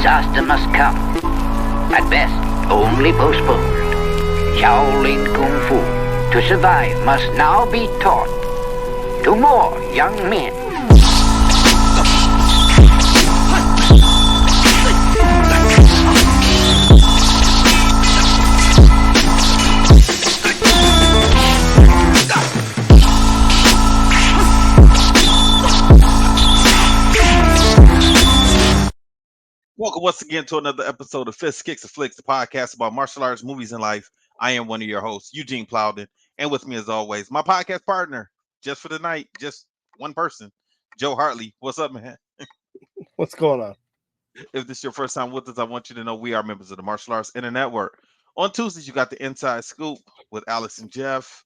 disaster must come. At best, only postponed. Shaolin Kung Fu, to survive, must now be taught to more young men. Welcome once again to another episode of Fists, Kicks, and Flicks, the podcast about martial arts, movies, and life. I am one of your hosts, Eugene Plowden, and with me as always, my podcast partner, just for the night, just one person, Joe Hartley. What's up, man? What's going on? If this is your first time with us, I want you to know we are members of the Martial Arts Internet Network. On Tuesdays, you got the Inside Scoop with Alex and Jeff.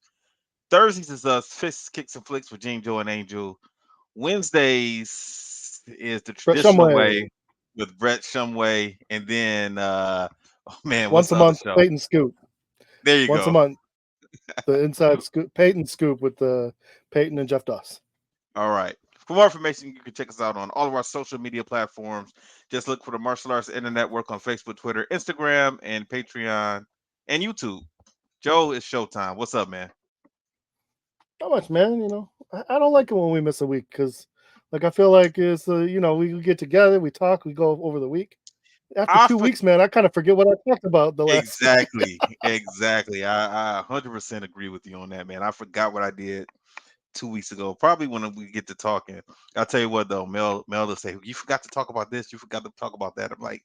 Thursdays is us, Fists, Kicks, and Flicks with Gene, Joe, and Angel. Wednesdays is the traditional way with Brett Shumway, and then once a month, Peyton Scoop. There you go. Once a month, the Inside Scoop, Peyton Scoop with the Peyton and Jeff Doss. All right. For more information, you can check us out on all of our social media platforms. Just look for the Martial Arts Internet Network on Facebook, Twitter, Instagram, and Patreon, and YouTube. Joe, it's showtime. What's up, man? Not much, man. You know, I don't like it when we miss a week because, like, I feel like it's we get together, we talk, we go over the week. After 2 weeks, man, I kind of forget what I talked about the last. Exactly. I 100% agree with you on that, man. I forgot what I did 2 weeks ago. Probably when we get to talking. I'll tell you what, though, Mel will say, you forgot to talk about this. You forgot to talk about that. I'm like,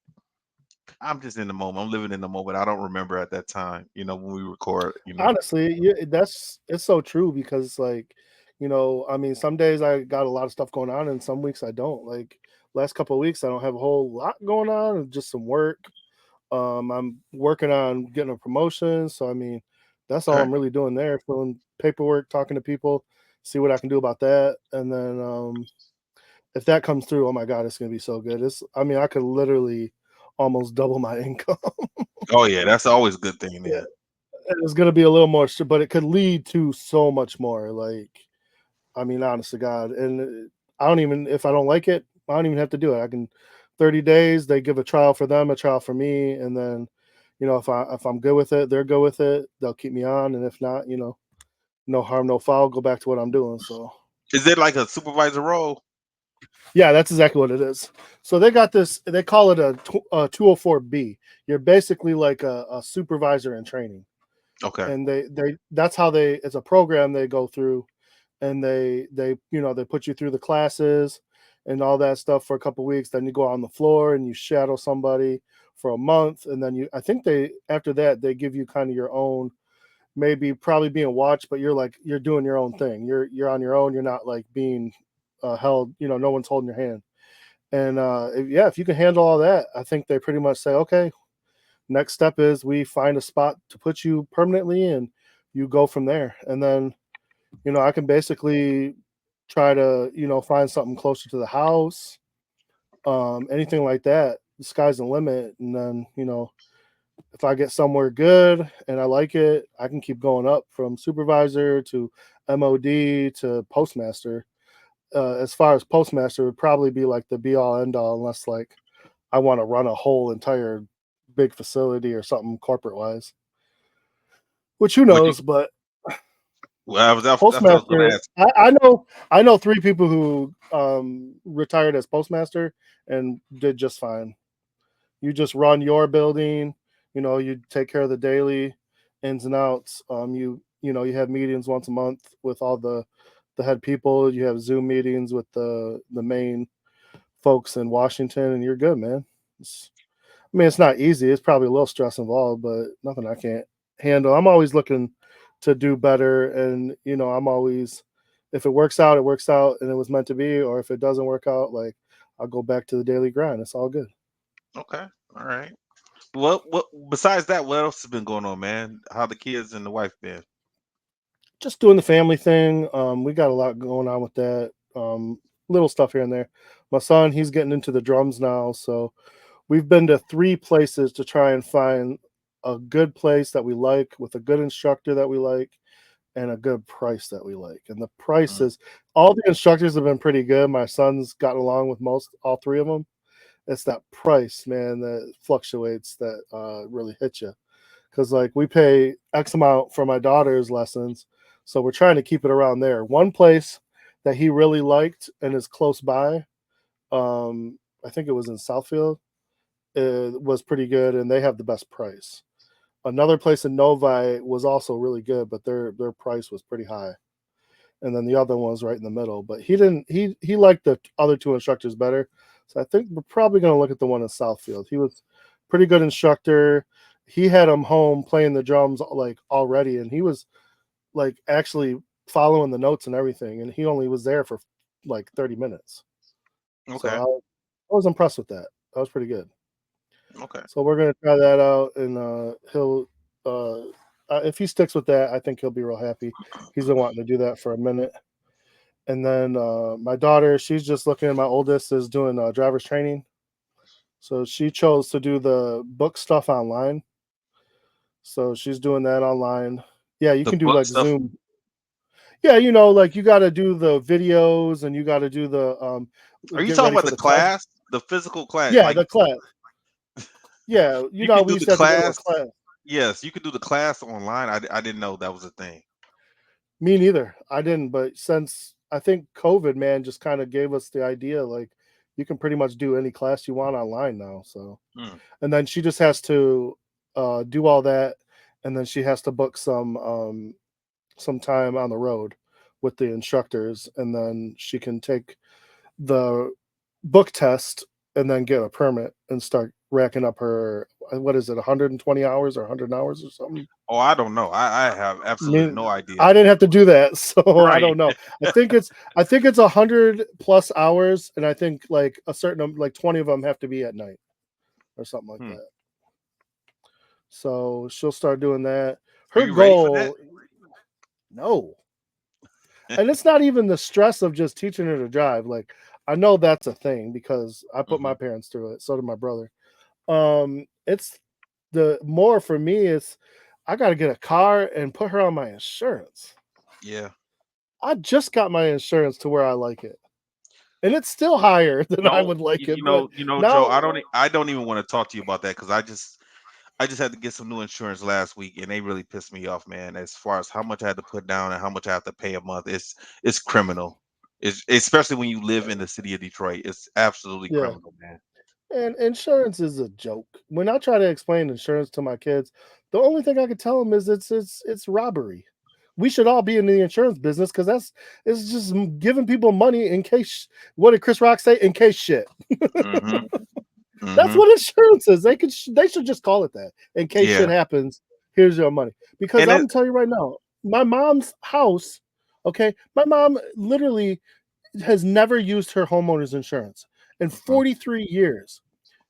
I'm just in the moment. I'm living in the moment. I don't remember at that time, when we record. Honestly, it's so true because, like, I mean, some days I got a lot of stuff going on and some weeks I don't. Like, last couple of weeks, I don't have a whole lot going on, just some work. I'm working on getting a promotion. So, I mean, that's all I'm really doing there. Filling paperwork, talking to people, see what I can do about that. And then if that comes through, oh my God, it's going to be so good. I could literally almost double my income. Oh, yeah. That's always a good thing, man. It's going to be a little more, but it could lead to so much more. Like, I mean, honest to God. And if I don't like it, I don't even have to do it. 30 days, they give a trial for them, a trial for me. And then, if I'm good with it, they're good with it. They'll keep me on. And if not, no harm, no foul, go back to what I'm doing. So is it like a supervisor role? Yeah, that's exactly what it is. So they got this, they call it a 204B. You're basically like a supervisor in training. Okay. And that's how it's a program they go through, and they put you through the classes and all that stuff for a couple of weeks. Then you go out on the floor and you shadow somebody for a month. And then after that, they give you kind of your own, maybe probably being watched, but you're doing your own thing. You're on your own. You're not like being held, no one's holding your hand. And if you can handle all that, I think they pretty much say, okay, next step is we find a spot to put you permanently and you go from there. And then, I can basically try to, find something closer to the house, anything like that. The sky's the limit. And then, if I get somewhere good and I like it, I can keep going up from supervisor to MOD to postmaster. As far as postmaster, it would probably be like the be all end all, unless like I want to run a whole entire big facility or something corporate wise, which who knows. But postmaster, I know 3 people who retired as postmaster and did just fine. You just run your building, you take care of the daily ins and outs. You have meetings once a month with all the head people. You have Zoom meetings with the main folks in Washington, and you're good, man. It's not easy. It's probably a little stress involved, but nothing I can't handle. I'm always looking to do better. And, I'm always, if it works out, it works out and it was meant to be. Or if it doesn't work out, like I'll go back to the daily grind. It's all good. Okay. All right. What besides that, what else has been going on, man? How the kids and the wife been? Just doing the family thing. We got a lot going on with that. Little stuff here and there. My son, he's getting into the drums now. So we've been to 3 places to try and find a good place that we like with a good instructor that we like and a good price that we like. And the prices, all the instructors have been pretty good. My son's gotten along with all 3 of them. it's that price, man, that fluctuates that really hits you. Because like we pay X amount for my daughter's lessons, so we're trying to keep it around there. One place that he really liked and is close by, I think it was in Southfield, was pretty good, and they have the best price. Another place in Novi was also really good, but their price was pretty high. And then the other one was right in the middle. But he liked the other two instructors better. So I think we're probably going to look at the one in Southfield. He was pretty good instructor. He had him home playing the drums like already, and he was like actually following the notes and everything. And he only was there for like 30 minutes. Okay. So I was impressed with that. That was pretty good. Okay. So we're gonna try that out, and he'll if he sticks with that, I think he'll be real happy. He's been wanting to do that for a minute. And then my daughter, she's just looking. My oldest is doing driver's training, so she chose to do the book stuff online. So she's doing that online. Yeah, you The can do book like stuff. Zoom. Yeah, like you got to do the videos and you got to do the Are you get talking ready about for the the test. class, the physical class? Yeah, Like the class. Yeah, you can we do used the to have to go to a class. class. Yes, you could do the class online. I didn't know that was a thing. Me neither. I didn't, but since I think COVID, man, just kind of gave us the idea like you can pretty much do any class you want online now. So, and then she just has to do all that, and then she has to book some time on the road with the instructors, and then she can take the book test and then get a permit and start racking up her what is it 120 hours or 100 hours or something. Oh, I don't know. I have absolutely no idea. I didn't have to do that, so I Right. don't know. I think it's 100+ hours, and I think like a certain like 20 of them have to be at night or something like that. So she'll start doing that. Are Her you ready for that? goal, no, and it's not even the stress of just teaching her to drive. Like I know that's a thing because I put my parents through it. So did my brother. It's the more for me is I got to get a car and put her on my insurance. Yeah. I just got my insurance to where I like it, and it's still higher than I would like it. But now, Joe, I don't even want to talk to you about that because I just had to get some new insurance last week, and they really pissed me off, man. As far as how much I had to put down and how much I have to pay a month, it's criminal. It's especially when you live in the city of Detroit. It's absolutely yeah, criminal, man. and insurance is a joke. When I try to explain insurance to my kids, the only thing I can tell them is it's robbery. We should all be in the insurance business because it's just giving people money in case. What did Chris Rock say? In case shit. That's what insurance is. They should just call it that. In case shit happens, here's your money. Because I'm gonna tell you right now, my mom's house. Okay, my mom literally has never used her homeowner's insurance in 43 years.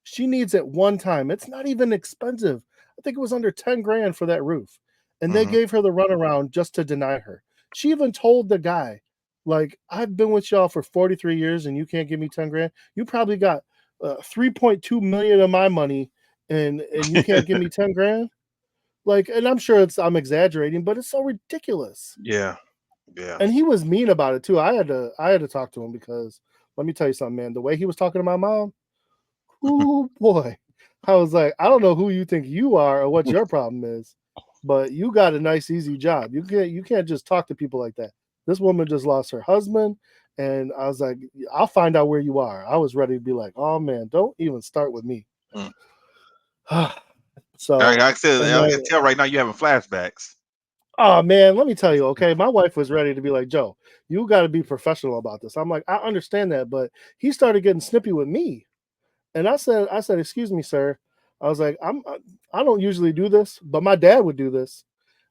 She needs it one time. It's not even expensive. I think it was under 10 grand for that roof. And they gave her the runaround just to deny her. She even told the guy, like, I've been with y'all for 43 years and you can't give me 10 grand. You probably got 3.2 million of my money and you can't give me 10 grand. Like, and I'm sure I'm exaggerating, but it's so ridiculous. Yeah. And he was mean about it too. I had to talk to him because let me tell you something, man. The way he was talking to my mom, oh boy. I was like, I don't know who you think you are or what your problem is, but you got a nice, easy job. You can't just talk to people like that. This woman just lost her husband, and I was like, I'll find out where you are. I was ready to be like, oh man, don't even start with me. So like I said, I can tell right now you're having flashbacks. Oh man, let me tell you, okay. My wife was ready to be like, Joe, you got to be professional about this. I'm like, I understand that, but he started getting snippy with me. And I said, excuse me, sir. I was like, I don't usually do this, but my dad would do this.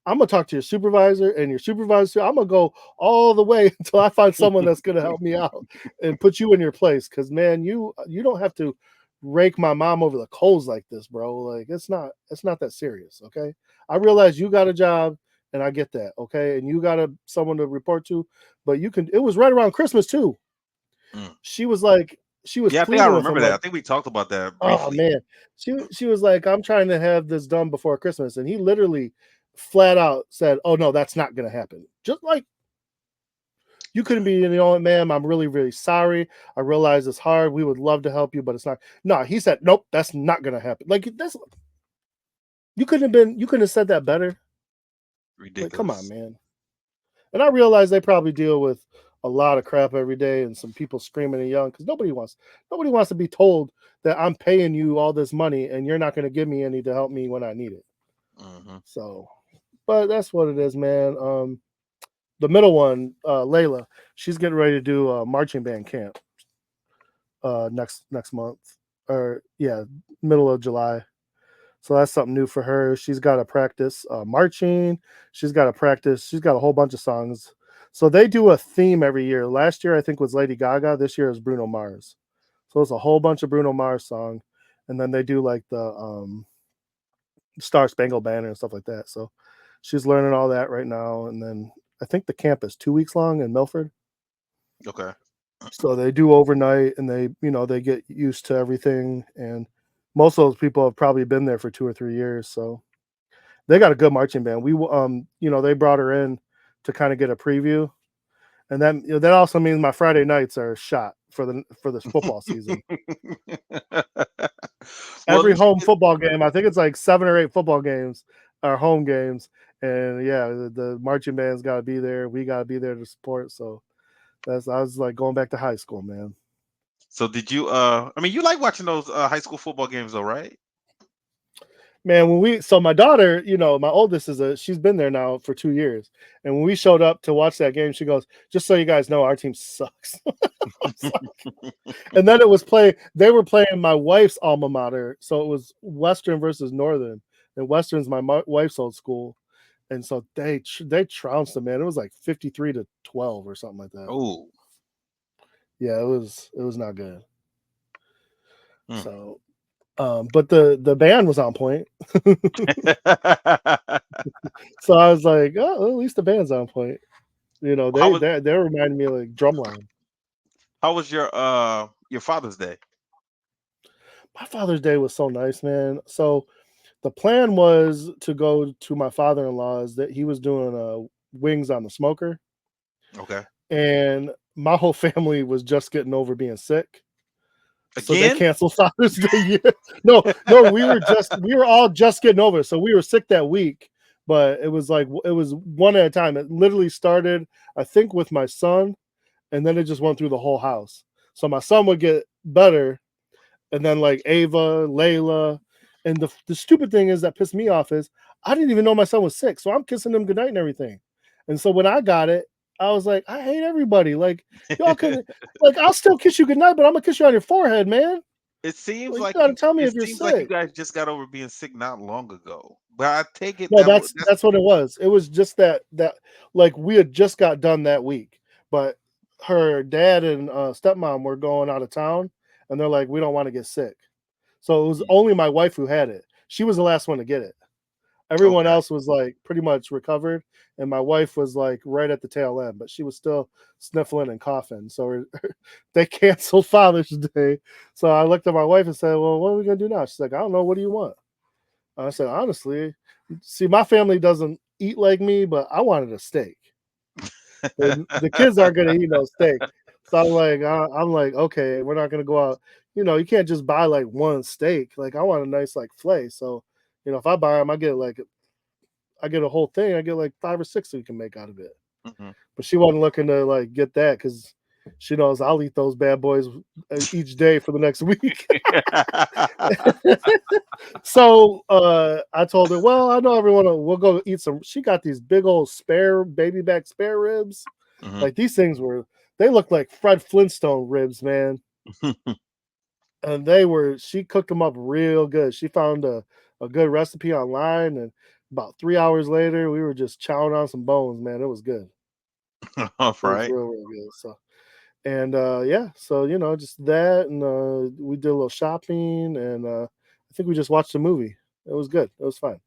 I'm gonna talk to your supervisor and your supervisor. I'm gonna go all the way until I find someone that's gonna help me out and put you in your place. Cause man, you don't have to rake my mom over the coals like this, bro. Like it's not that serious. Okay. I realize you got a job and I get that. Okay. And you got someone to report to, but it was right around Christmas too. She was like, she was I think I pleading with him. remember that. Like, I think we talked about that briefly. oh man, she was like, I'm trying to have this done before Christmas, and he literally flat out said, "Oh no, that's not going to happen." Just like You couldn't be, ma'am, I'm really, really sorry. I realize it's hard. We would love to help you, but it's not. No, he said, nope, that's not gonna happen. Like that's you couldn't have said that better. Like, come on, Ridiculous. man. And I realize they probably deal with a lot of crap every day and some people screaming and yelling because nobody wants to be told that I'm paying you all this money and you're not gonna give me any to help me when I need it. Hmm. So, but that's what it is, man. The middle one, Layla, she's getting ready to do a marching band camp next month, or yeah, middle of July. So that's something new for her. She's got to practice marching. She's got to practice. She's got a whole bunch of songs. So they do a theme every year. Last year I think was Lady Gaga. This year is Bruno Mars. So it's a whole bunch of Bruno Mars song, and then they do like the Star Spangled Banner and stuff like that. So she's learning all that right now. And then I think the camp is 2 weeks long in Milford. Okay. So they do overnight and they get used to everything. And most of those people have probably been there for 2 or 3 years. So they got a good marching band. They brought her in to kind of get a preview. And then that also means my Friday nights are shot for this football season. Well, Every home football game, I think it's like 7 or 8 football games are home games. And yeah, the marching band's got to be there. We got to be there to support. So I was like going back to high school, man. so did you? I mean, you like watching those high school football games, though, right? Man, so my daughter, my oldest she's been there now for 2 years. And when we showed up to watch that game, she goes, just so you guys know, our team sucks. And then they were playing my wife's alma mater. So it was Western versus Northern. And Western's my wife's old school. And so they trounced them, man. It was like 53-12 or something like that. Oh. Yeah, it was not good. Hmm. So but the band was on point. So I was like, oh, at least the band's on point. They reminded me of like Drumline. How was your Father's Day? My Father's Day was so nice, man. So the plan was to go to my father-in-law's that he was doing wings on the smoker. Okay. And my whole family was just getting over being sick. So they Again? canceled Father's Day. No, we were all just getting over it. So we were sick that week, but it was one at a time. It literally started, I think, with my son, and then it just went through the whole house. So my son would get better, and then like Ava, Layla, and the stupid thing is that pissed me off is I didn't even know my son was sick, so I'm kissing him goodnight and everything. And so when I got it, I was like, I hate everybody. Like y'all could, like I'll still kiss you goodnight, but I'm gonna kiss you on your forehead, man. It seems Like, like you gotta tell me it if you're seems like you sick. guys just got over being sick not long ago. But I take it No, that's what it was. It was just that like we had just got done that week, but her dad and stepmom were going out of town, and they're like, we don't want to get sick. So it was only my wife who had it. She was the last one to get it. Everyone okay. else was like pretty much recovered, and my wife was like right at the tail end, but she was still sniffling and coughing. So they canceled Father's Day. So I looked at my wife and said, well, what are we gonna do now? She's like, I don't know. What do you want? I said, honestly, see, my family doesn't eat like me, but I wanted a steak. And the kids aren't gonna eat no steak. So I'm like, okay, we're not gonna go out. You can't just buy like one steak. Like I want a nice like fillet. So, if I buy them, I get a whole thing. I get like 5 or 6 that we can make out of it. Mhm. But she wasn't looking to like get that because she knows I'll eat those bad boys each day for the next week. So I told her, well, I know everyone we'll go eat some. She got these big old baby back spare ribs. Mhm. Like these things they look like Fred Flintstone ribs, man. And she cooked them up real good. She found a good recipe online, and about 3 hours later, we were just chowing on some bones, man. It was good. All It was right. real, real good. So, and yeah, so just that, and we did a little shopping, and I think we just watched a movie. It was good. It was fun.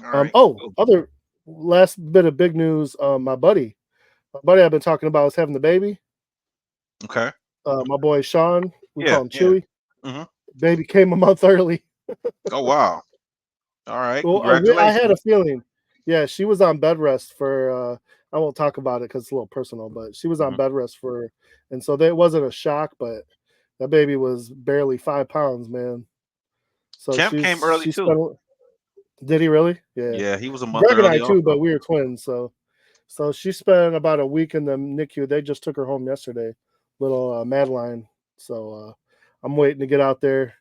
All right. Cool. Other last bit of big news. My buddy I've been talking about is having the baby. Okay. My boy Sean, we Yeah. call him Yeah. Chewy. Hmm. Baby came a month early. Oh wow. All right. Well, I had a Congratulations. feeling. Yeah, she was on bed rest for I won't talk about it because it's a little personal, but she was on Mhm. bed rest for, and so that wasn't a shock, but that baby was barely 5 pounds, man. So Champ came early she too. spent. Did he really? Yeah. Yeah, he was a month Greg and I early too, but also. we were twins, so she spent about a week in the NICU. They just took her home yesterday, little Madeline. So I'm waiting to get out there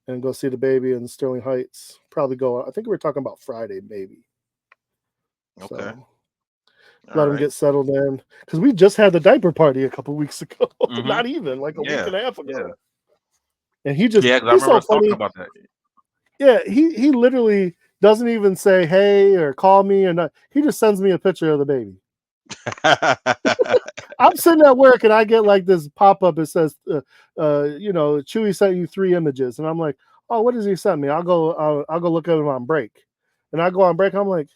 and go see the baby in Sterling Heights. Probably go. I think we were talking about Friday, maybe. Okay. So All let him right. get settled in because we just had the diaper party a couple weeks ago. Mhm. Not even like a week Yeah. and a half Yeah. ago. And he just Yeah, 'cause I he's remember so us talking funny. about that. Yeah, he literally doesn't even say hey or call me or not. He just sends me a picture of the baby. I'm sitting at work and I get like this pop up. It says, Chewy sent you 3 images, and I'm like, oh, what does he send me? I'll go look at him on break, and I go on break. I'm like,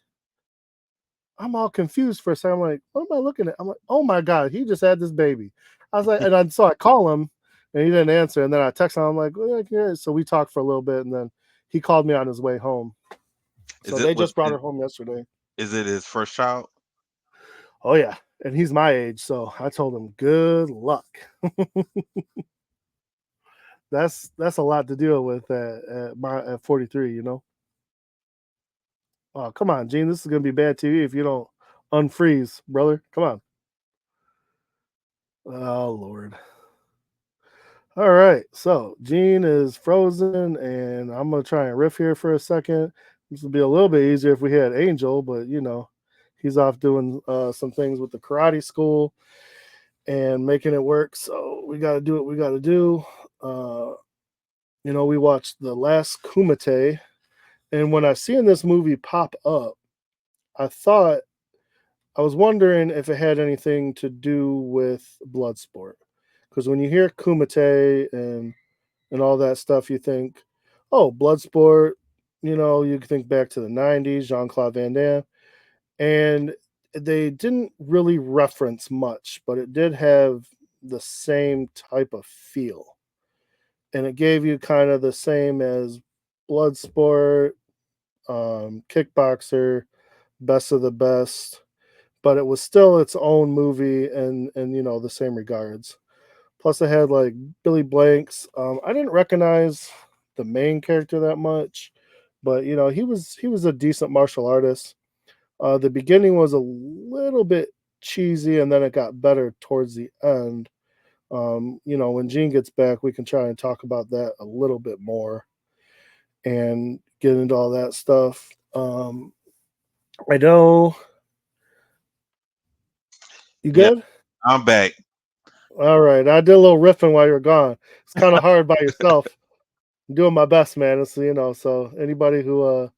I'm all confused for a second. I'm like, what am I looking at? I'm like, oh my god, he just had this baby. I was like, so I call him, and he didn't answer, and then I text him. I'm like, well, yeah. So we talked for a little bit, and then he called me on his way home. So Is it they was just brought her home yesterday. is it his first child? Oh yeah, and he's my age, so I told him good luck. That's a lot to deal with at 43. Oh come on, Gene, this is gonna be bad TV if you don't unfreeze, brother. Come on. Oh Lord. All right, so Gene is frozen, and I'm gonna try and riff here for a second. This would be a little bit easier if we had Angel, but he's off doing some things with the karate school and making it work. So we got to do what we got to do. Uh, we watched the last Kumite, and when I seen this movie pop up, I thought I was wondering if it had anything to do with Bloodsport, because when you hear Kumite and all that stuff, you think, oh, Bloodsport. You think back to the '90s, Jean-Claude Van Damme, and they didn't really reference much, but it did have the same type of feel, and it gave you kind of the same as Bloodsport, Kickboxer, Best of the Best, but it was still its own movie and the same regards. Plus, it had like Billy Blanks. I didn't recognize the main character that much, but he was a decent martial artist. The beginning was a little bit cheesy, and then it got better towards the end. When Gene gets back, we can try and talk about that a little bit more and get into all that stuff. I know you Yeah, good. I'm back. All right, I did a little riffing while you're gone. It's kind of hard by yourself. I'm doing my best, man. So anybody who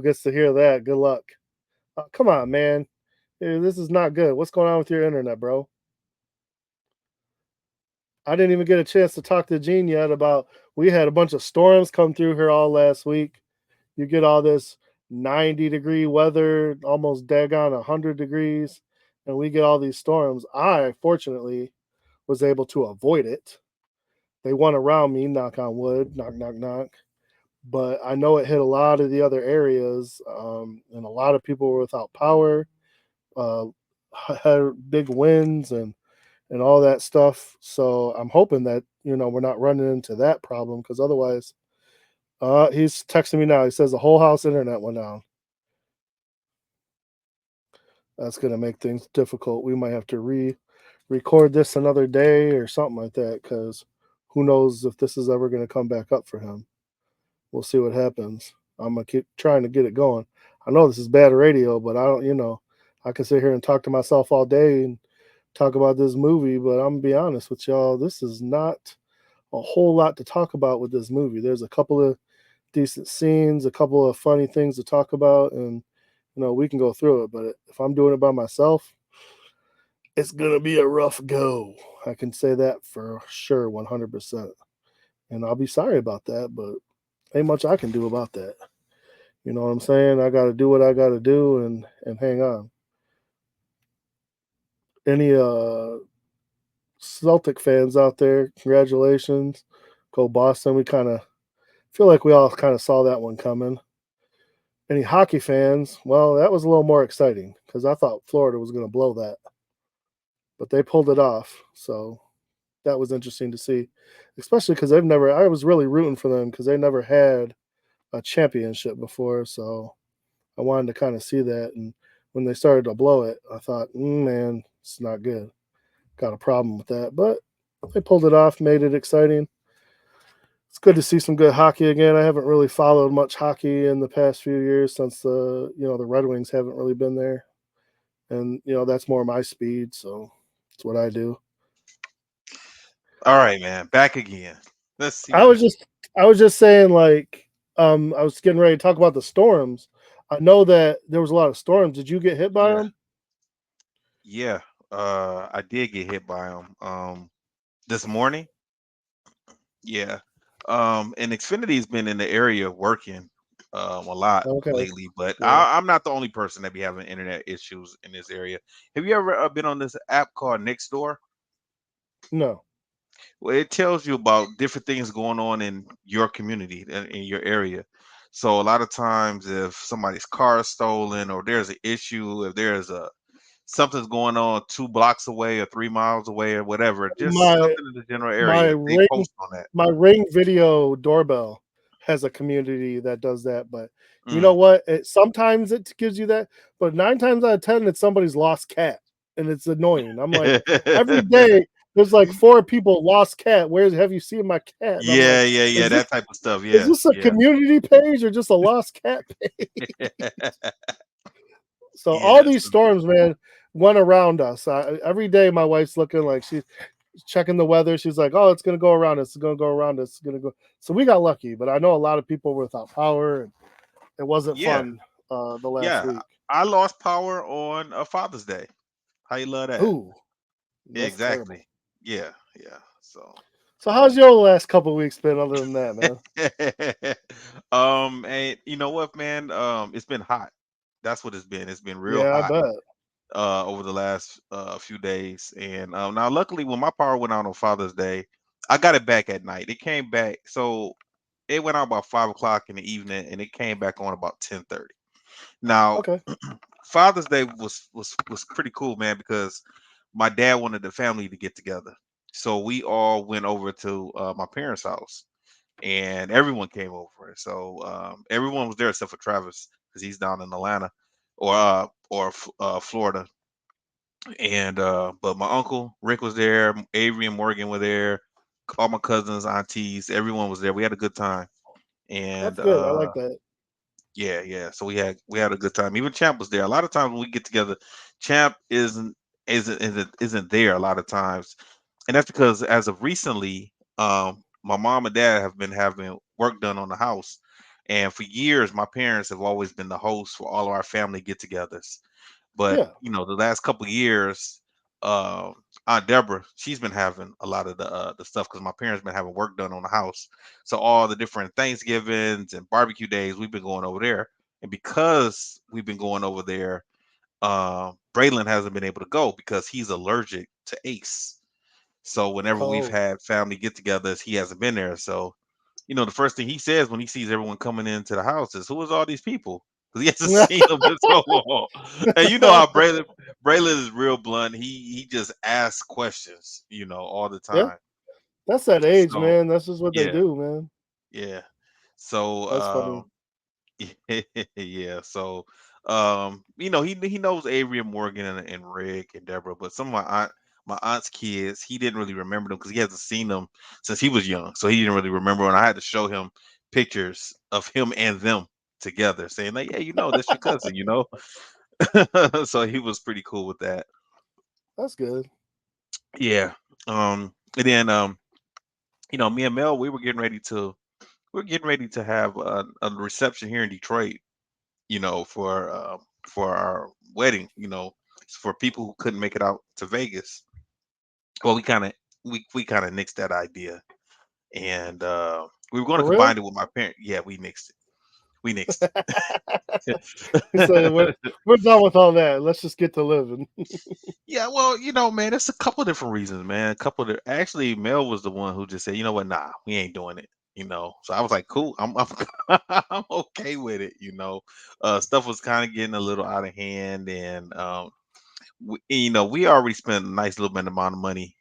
gets to hear that, good luck. Come on, man. This is not good. What's going on with your internet, bro? I didn't even get a chance to talk to Gene yet about we had a bunch of storms come through here all last week. You get all this 90-degree weather, almost daggone 100 degrees, and we get all these storms. I fortunately was able to avoid it. They went around me, knock on wood, knock, knock, knock. But I know it hit a lot of the other areas, and a lot of people were without power, uh, had big winds and all that stuff. So I'm hoping that we're not running into that problem, because otherwise, he's texting me now. He says the whole house internet went down. That's gonna make things difficult. We might have to record this another day or something like that, because who knows if this is ever gonna come back up for him. We'll see what happens. I'm gonna keep trying to get it going. I know this is bad radio, but I don't. I can sit here and talk to myself all day and talk about this movie, but I'm gonna be honest with y'all. This is not a whole lot to talk about with this movie. There's a couple of decent scenes, a couple of funny things to talk about, and we can go through it. But if I'm doing it by myself, it's gonna be a rough go. I can say that for sure, 100%. And I'll be sorry about that, but ain't much I can do about that. You know what I'm saying? I got to do what I got to do and hang on. Any Celtic fans out there, congratulations. Go Boston. We kind of feel like we all kind of saw that one coming. any hockey fans, well, that was a little more exciting because I thought Florida was going to blow that, but they pulled it off. So that was interesting to see, especially because they've never. I was really rooting for them because they never had a championship before. So I wanted to kind of see that. And when they started to blow it, I thought, man, it's not good. Got a problem with that, but they pulled it off, made it exciting. It's good to see some good hockey again. I haven't really followed much hockey in the past few years since the Red Wings haven't really been there, and that's more my speed, so it's what I do. All right, man. Back again. Let's I see. was just I was just saying like I was getting ready to talk about the storms. I know that there was a lot of storms. Did you get hit by Yeah. them? Yeah. I did get hit by them this morning. Yeah. And Xfinity's been in the area working a lot Okay, lately, but yeah, I'm not the only person that be having internet issues in this area. Have you ever been on this app called Nextdoor? no, Well, it tells you about different things going on in your community and in your area. So a lot of times, if somebody's car is stolen, or there's an issue, if there's a something's going on 2 blocks away or 3 miles away or whatever, just my something in the general my area, they ring post on that. my Ring video doorbell has a community that does that, but you know Mm. what? Sometimes it gives you that, but 9 times out of 10, it's somebody's lost cat, and it's annoying. I'm like, every day there's like 4 people lost cat. Where's have you seen my cat? And I'm like, Yeah, yeah, yeah, is this that type of stuff. is Yeah, this a yeah. community page or just a lost cat page? So all Yeah, these storms, man, went around us. Every day, my wife's looking like she's checking the weather. She's like, "Oh, it's gonna go around us. It's gonna go around us. It's gonna go." So we got lucky, but I know a lot of people were without power, and it wasn't yeah, fun the last yeah. week. I lost power on a Father's Day. How you love that? Ooh, Yeah, that's terrible. exactly. Yeah, yeah. So So how's your last couple of weeks been other than that, man? and you know what, man? It's been hot. That's what it's been. It's been real Yeah, I hot bet. over the last few days. And now, luckily, when my power went out on Father's Day, I got it back at night. It came back, so it went out about 5 o'clock in the evening, and it came back on about 10:30. Now, Okay. Father's Day was pretty cool, man, because my dad wanted the family to get together, so we all went over to my parents' house, and everyone came over. So everyone was there except for Travis because he's down in Atlanta or Florida. And but my uncle Rick was there, Avery and Morgan were there, all my cousins, aunties, everyone was there. We had a good time, and That's good. I like that. yeah, yeah. So we had a good time. Even Champ was there. A lot of times when we get together, Champ isn't there a lot of times, and that's because as of recently, my mom and dad have been having work done on the house, and for years my parents have always been the host for all of our family get-togethers. But Yeah. the last couple of years, uh, Aunt Deborah, she's been having a lot of the stuff because my parents been having work done on the house. So all the different Thanksgivings and barbecue days, we've been going over there. And because we've been going over there, Braylon hasn't been able to go because he's allergic to Ace. So whenever we've Oh. had family get-togethers, he hasn't been there. So the first thing he says when he sees everyone coming into the house is, "Who is all these people?" Because he hasn't seen them in so long. And you know how Braylon is real blunt. He just asks questions, all the Yeah, time. that's that age, So man. That's just what they yeah, do, man. yeah. So That's funny. yeah. So he knows Avery and Morgan and Rick and Deborah, but some of my aunt's kids, he didn't really remember them because he hasn't seen them since he was young. So he didn't really remember, and I had to show him pictures of him and them together, saying like, "Yeah, that's your cousin." So he was pretty cool with that. That's good. Yeah. And then me and Mel, we were getting ready to have a reception here in Detroit, for our wedding, for people who couldn't make it out to Vegas. Well, we kind of nixed that idea, and we were going to For real? combine it with my parent. Yeah, we nixed it. We nixed it. He said, we're done with all that. Let's just get to living. Yeah, well, man, it's a couple of different reasons, man. A couple of actually, Mel was the one who just said, "You know what? Nah, we ain't doing it." So I was like, cool, I'm I'm okay with it. Stuff was kind of getting a little out of hand, and we already spent a nice little bit amount of money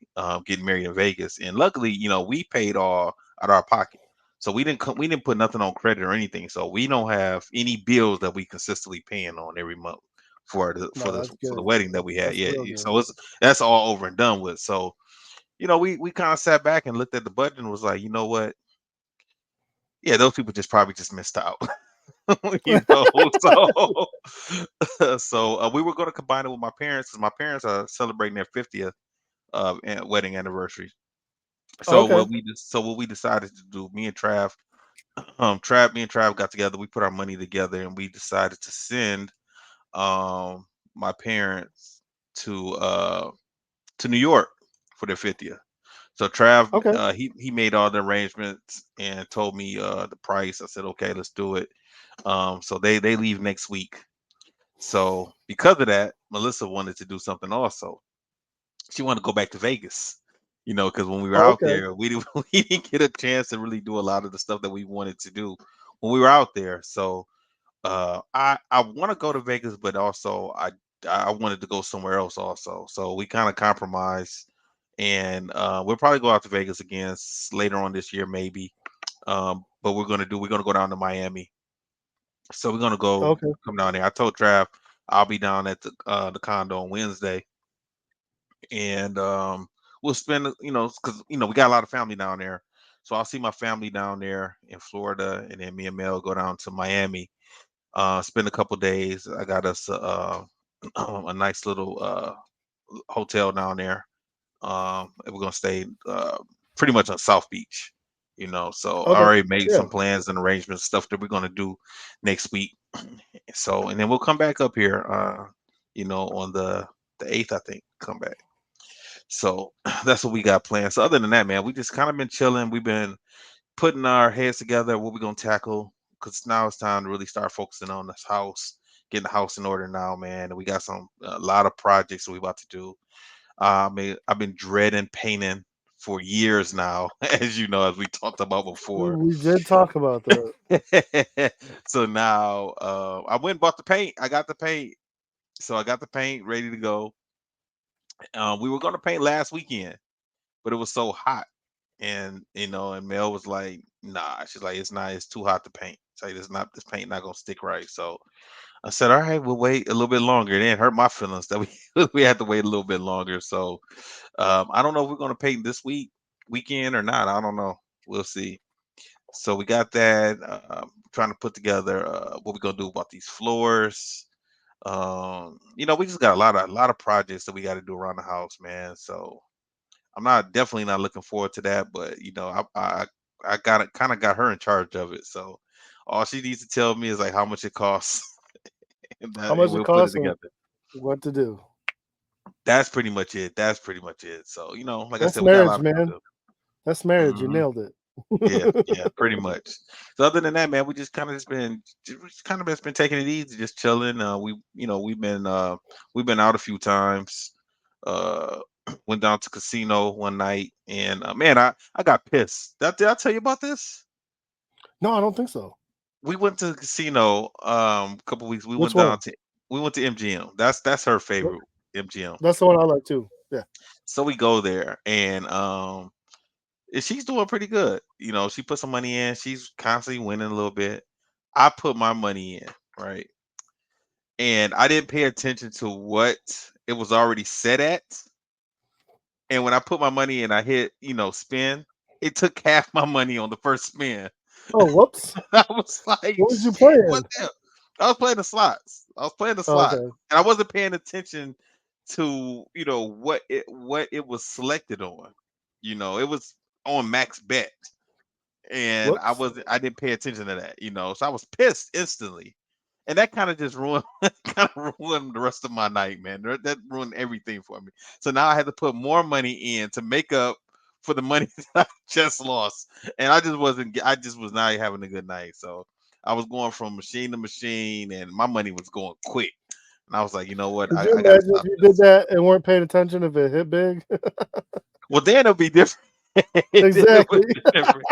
getting married in Vegas, and luckily, we paid all out of our pocket, so we didn't put nothing on credit or anything, so we don't have any bills that we consistently paying on every month for the No, for the that's for the good. wedding that we had. That's Yeah, real good. so that's all over and done with. So we kind of sat back and looked at the budget and was like, you know what? Yeah, those people just probably just missed out. you know so we were going to combine it with my parents because my parents are celebrating their 50th wedding anniversary. So Okay. what we decided to do, me and Trav got together, we put our money together, and we decided to send my parents to New York for their 50th. So Trav, Okay. he made all the arrangements and told me the price. I said, okay, let's do it. So they leave next week. So because of that, Melissa wanted to do something also. She wanted to go back to Vegas. Because when we were Oh, out okay. there, we didn't get a chance to really do a lot of the stuff that we wanted to do when we were out there. So I want to go to Vegas, but also I wanted to go somewhere else also. So we kind of compromised, and we'll probably go out to Vegas again later on this year, maybe. But we're gonna go down to Miami. So we're gonna go Okay. come down there. I told Trav I'll be down at the condo on Wednesday, and we'll spend because we got a lot of family down there. So I'll see my family down there in Florida, and then me and Mel go down to Miami, spend a couple days. I got us a nice little hotel down there. And we're gonna stay pretty much on South Beach. So I Okay. already made Yeah. some plans and arrangements, stuff that we're gonna do next week. So and then we'll come back up here, on the 8th, I think. Come back. So that's what we got planned. So other than that, man, we just kind of been chilling. We've been putting our heads together, what we're gonna tackle, because now it's time to really start focusing on this house, getting the house in order now, man. And we got a lot of projects that we about to do. I mean, I've been dreading painting for years now, as you know, as we talked about before. We did talk about that. So now I went and bought the paint. I got the paint. So I got the paint ready to go. We were going to paint last weekend, but it was so hot. And Mel was like, nah, she's like, it's too hot to paint. It's like, this paint not going to stick right. So I said, all right, we'll wait a little bit longer. It didn't hurt my feelings that we, we had to wait a little bit longer. So I don't know if we're going to paint this weekend or not. I don't know. We'll see. So we got that. Trying to put together what we're gonna do about these floors. We just got a lot of projects that we got to do around the house, man. So I'm not definitely not looking forward to that, but I got it, kind of got her in charge of it. So all she needs to tell me is like how much it costs, How and much it we'll put it costs and together. what to do. That's pretty much it. That's pretty much it. So like I That's said, we got a marriage, lot of stuff man. to That's do. marriage. You nailed it. Yeah, yeah, pretty much. So other than that, man, we just kind of just been taking it easy, just chilling. We've been out a few times. Uh, went down to casino one night, and man, I got pissed. Did I tell you about this? No, I don't think so. We went to the casino a couple weeks. Which one? We went to MGM. That's her Yep, favorite, MGM. that's the one I like too. Yeah. So we go there, and she's doing pretty good. She put some money in. She's constantly winning a little bit. I put my money in, right? And I didn't pay attention to what it was already set at. And when I put my money in, I hit, spin. It took half my money on the first spin. Oh, whoops. I was like, What was you shit, what playing? the hell? I was playing the slots. I was playing the Oh, slots. okay. And I wasn't paying attention to, what it was selected on. It was on max bet. And Whoops. I didn't pay attention to that, so I was pissed instantly, and that kind of just ruined kind of ruined the rest of my night, man. That ruined everything for me. So now I had to put more money in to make up for the money that I just lost, and I just was not having a good night. So I was going from machine to machine, and my money was going quick, and I was like, you know what, Could you I got to imagine if stop you did this. that and weren't paying attention if it hit big? Well, then it'll be different. It Exactly. would have been different.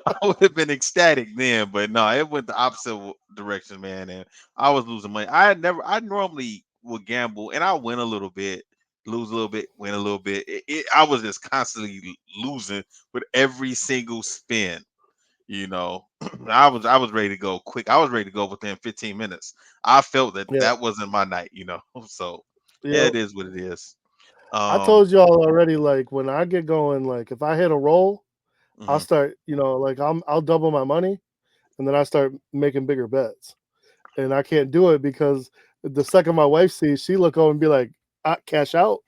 I would have been ecstatic then, but no, it went the opposite direction, man. And I was losing money. I normally would gamble, and I win a little bit, lose a little bit, win a little bit. I was just constantly losing with every single spin. You know, I was ready to go quick. I was ready to go within 15 minutes. I felt that Yeah. that wasn't my night. So yeah, Yep. it is what it is. I Um, told y'all already, like when I get going, like if I hit a roll, I'll mhm. start, like I'll double my money and then I start making bigger bets. And I can't do it because the second my wife sees, she look over and be like, cash out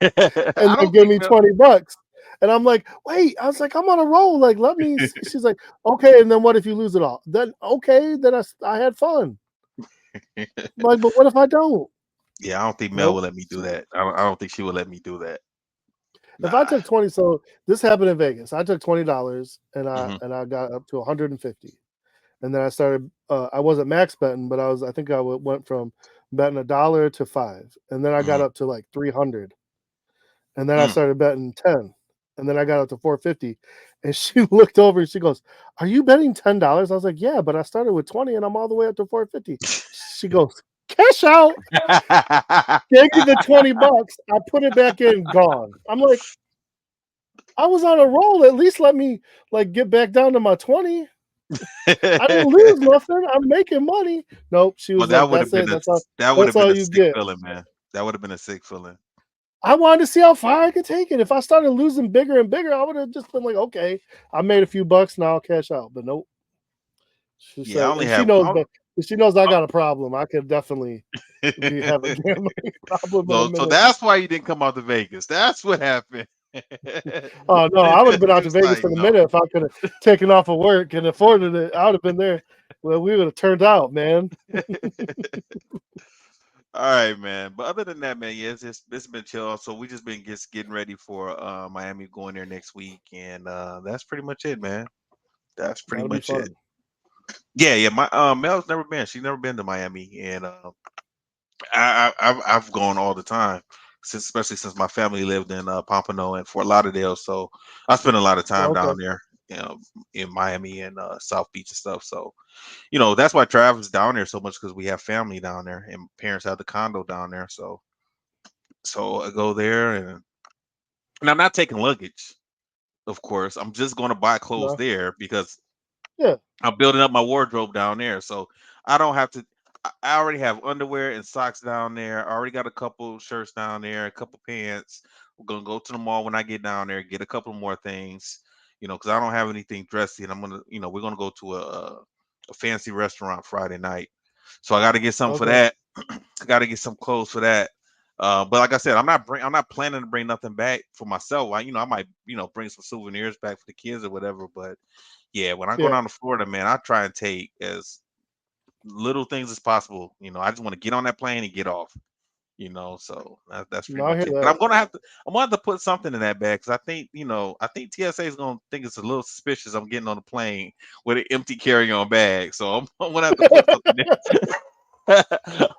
I and then don't give think me $20. And I'm like, wait, I was like, I'm on a roll. Like, let me see. She's like, okay. And then what if you lose it all? Then, okay. Then I had fun. I'm like, but what if I don't? Yeah, I don't think Mel will Nope. let me do that. I don't think she would let me do that. If I Nah. took 20, so this happened in Vegas. I took $20 and I Hmm. and I got up to 150. And then I started I wasn't max betting, but I think went from betting $1 to 5. And then I got Hmm. up to like 300. And then I Mm. started betting 10. And then I got up to 450. And she looked over and she goes, "Are you betting $10?" I was like, "Yeah, but I started with 20 and I'm all the way up to 450." She goes, "Cash out." Gave me the $20. I put it back in, gone. I'm like, I was on a roll. At least let me like get back down to my 20. I didn't lose nothing. I'm making money. Nope. She Well, was like, "That's it. that would That's have been all a you sick get." feeling, man. That would have been a sick feeling. I wanted to see how far I could take it. If I started losing bigger and bigger, I would have just been like, "Okay, I made a few bucks. Now I'll cash out." But nope. She Yeah, I said, only and she have. knows, but she knows I got a problem. I could definitely have a gambling problem in a So minute. that's why you didn't come out to Vegas. That's what happened. Oh no, I would have been out She to was Vegas like, for the no. minute if I could have taken off of work and afforded it. I would have been there. Well, we would have turned out, man. All right, man. But other than that, man, yeah, it's been chill. So we just been just getting ready for Miami going there next week, and that's pretty much it, man. That's pretty That'll be much it. fun. Yeah, yeah. My Mel's never been. She's never been to Miami, and I've gone all the time since, especially since my family lived in Pompano and Fort Lauderdale. So I spent a lot of time Okay. down there, you know, in Miami and South Beach and stuff. So that's why I travel's down there so much because we have family down there and parents have the condo down there. So I go there and I'm not taking luggage. Of course, I'm just going to buy clothes No. there because Yeah. I'm building up my wardrobe down there, so I don't have to. I already have underwear and socks down there. I already got a couple shirts down there, a couple pants. We're gonna go to the mall when I get down there, get a couple more things, because I don't have anything dressy, and we're gonna go to a fancy restaurant Friday night. So I got to get something for Okay. that. I got to get some clothes for that. But like I said, I'm not planning to bring nothing back for myself. I might bring some souvenirs back for the kids or whatever. But yeah, when I go Yeah. down to Florida, man, I try and take as little things as possible. I just want to get on that plane and get off. So that's No, pretty I much hear it. But that. I'm gonna have to put something in that bag because I think TSA is gonna think it's a little suspicious. I'm getting on the plane with an empty carry-on bag, so I'm gonna have to put something in.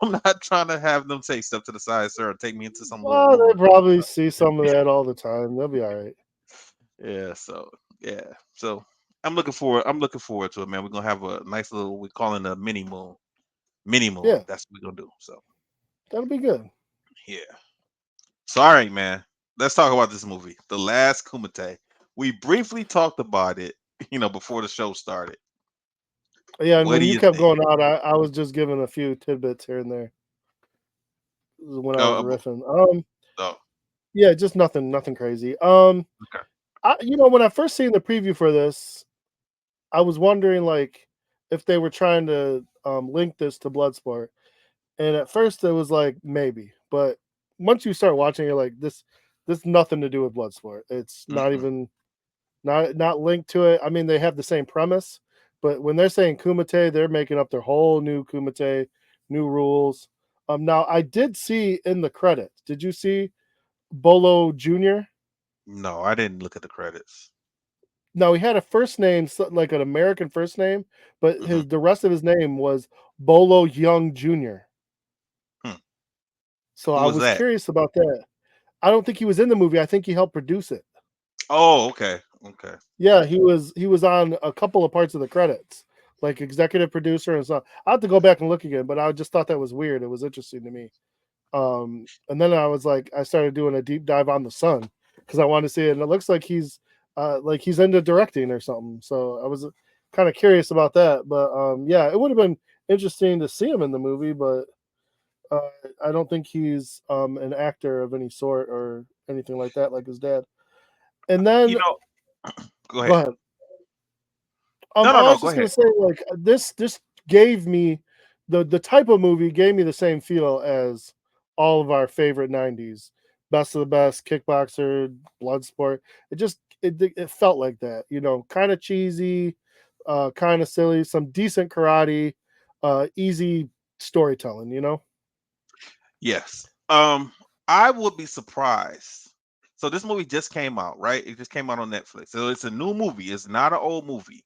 I'm not trying to have them say step to the side, sir, or take me into some little Oh, room. they probably see some of that all the time. They'll be all right. Yeah, so yeah, so I'm looking forward to it, man. We're gonna have a nice little, we call it a mini moon. Mini moon. Yeah, That's what we're gonna do. So that'll be good. yeah. So all right, man. Let's talk about this movie, The Last Kumite. We briefly talked about it, before the show started. Yeah, and What do when you you kept think? going out, I was just giving a few tidbits here and there when I was Oh, riffing. oh, Yeah, just nothing crazy. okay. When I first seen the preview for this, I was wondering like if they were trying to link this to Bloodsport, and at first it was like maybe, but once you start watching, you're like this nothing to do with Bloodsport. It's not Mm-mm. even not linked to it. I mean, they have the same premise, but when they're saying Kumite, they're making up their whole new Kumite, new rules. Now I did see in the credits. Did you see Bolo Jr.? No, I didn't look at the credits. No, he had a first name like an American first name, but Hmm. the rest of his name was Bolo Young Jr. Hmm. So Who I was was that? curious about that. I don't think he was in the movie. I think he helped produce it. Oh, okay, okay. Yeah, he was on a couple of parts of the credits, like executive producer and stuff. I have to go back and look again, but I just thought that was weird. It was interesting to me. And then I was like, I started doing a deep dive on the Sun because I wanted to see it, and it looks like he's into directing or something. So I was kind of curious about that. But yeah, it would have been interesting to see him in the movie, but uh, I don't think he's an actor of any sort or anything like that, like his dad. And You then know, go go ahead. ahead. No, I no, no. was Go just gonna ahead. say, like this gave me the type of movie gave me the same feel as all of our favorite '90s, Best of the Best, Kickboxer, Bloodsport. It felt like that, kind of cheesy, kind of silly, some decent karate, easy storytelling. Yes. I would be surprised. So this movie just came out, right? It just came out on Netflix. So it's a new movie. It's not an old movie.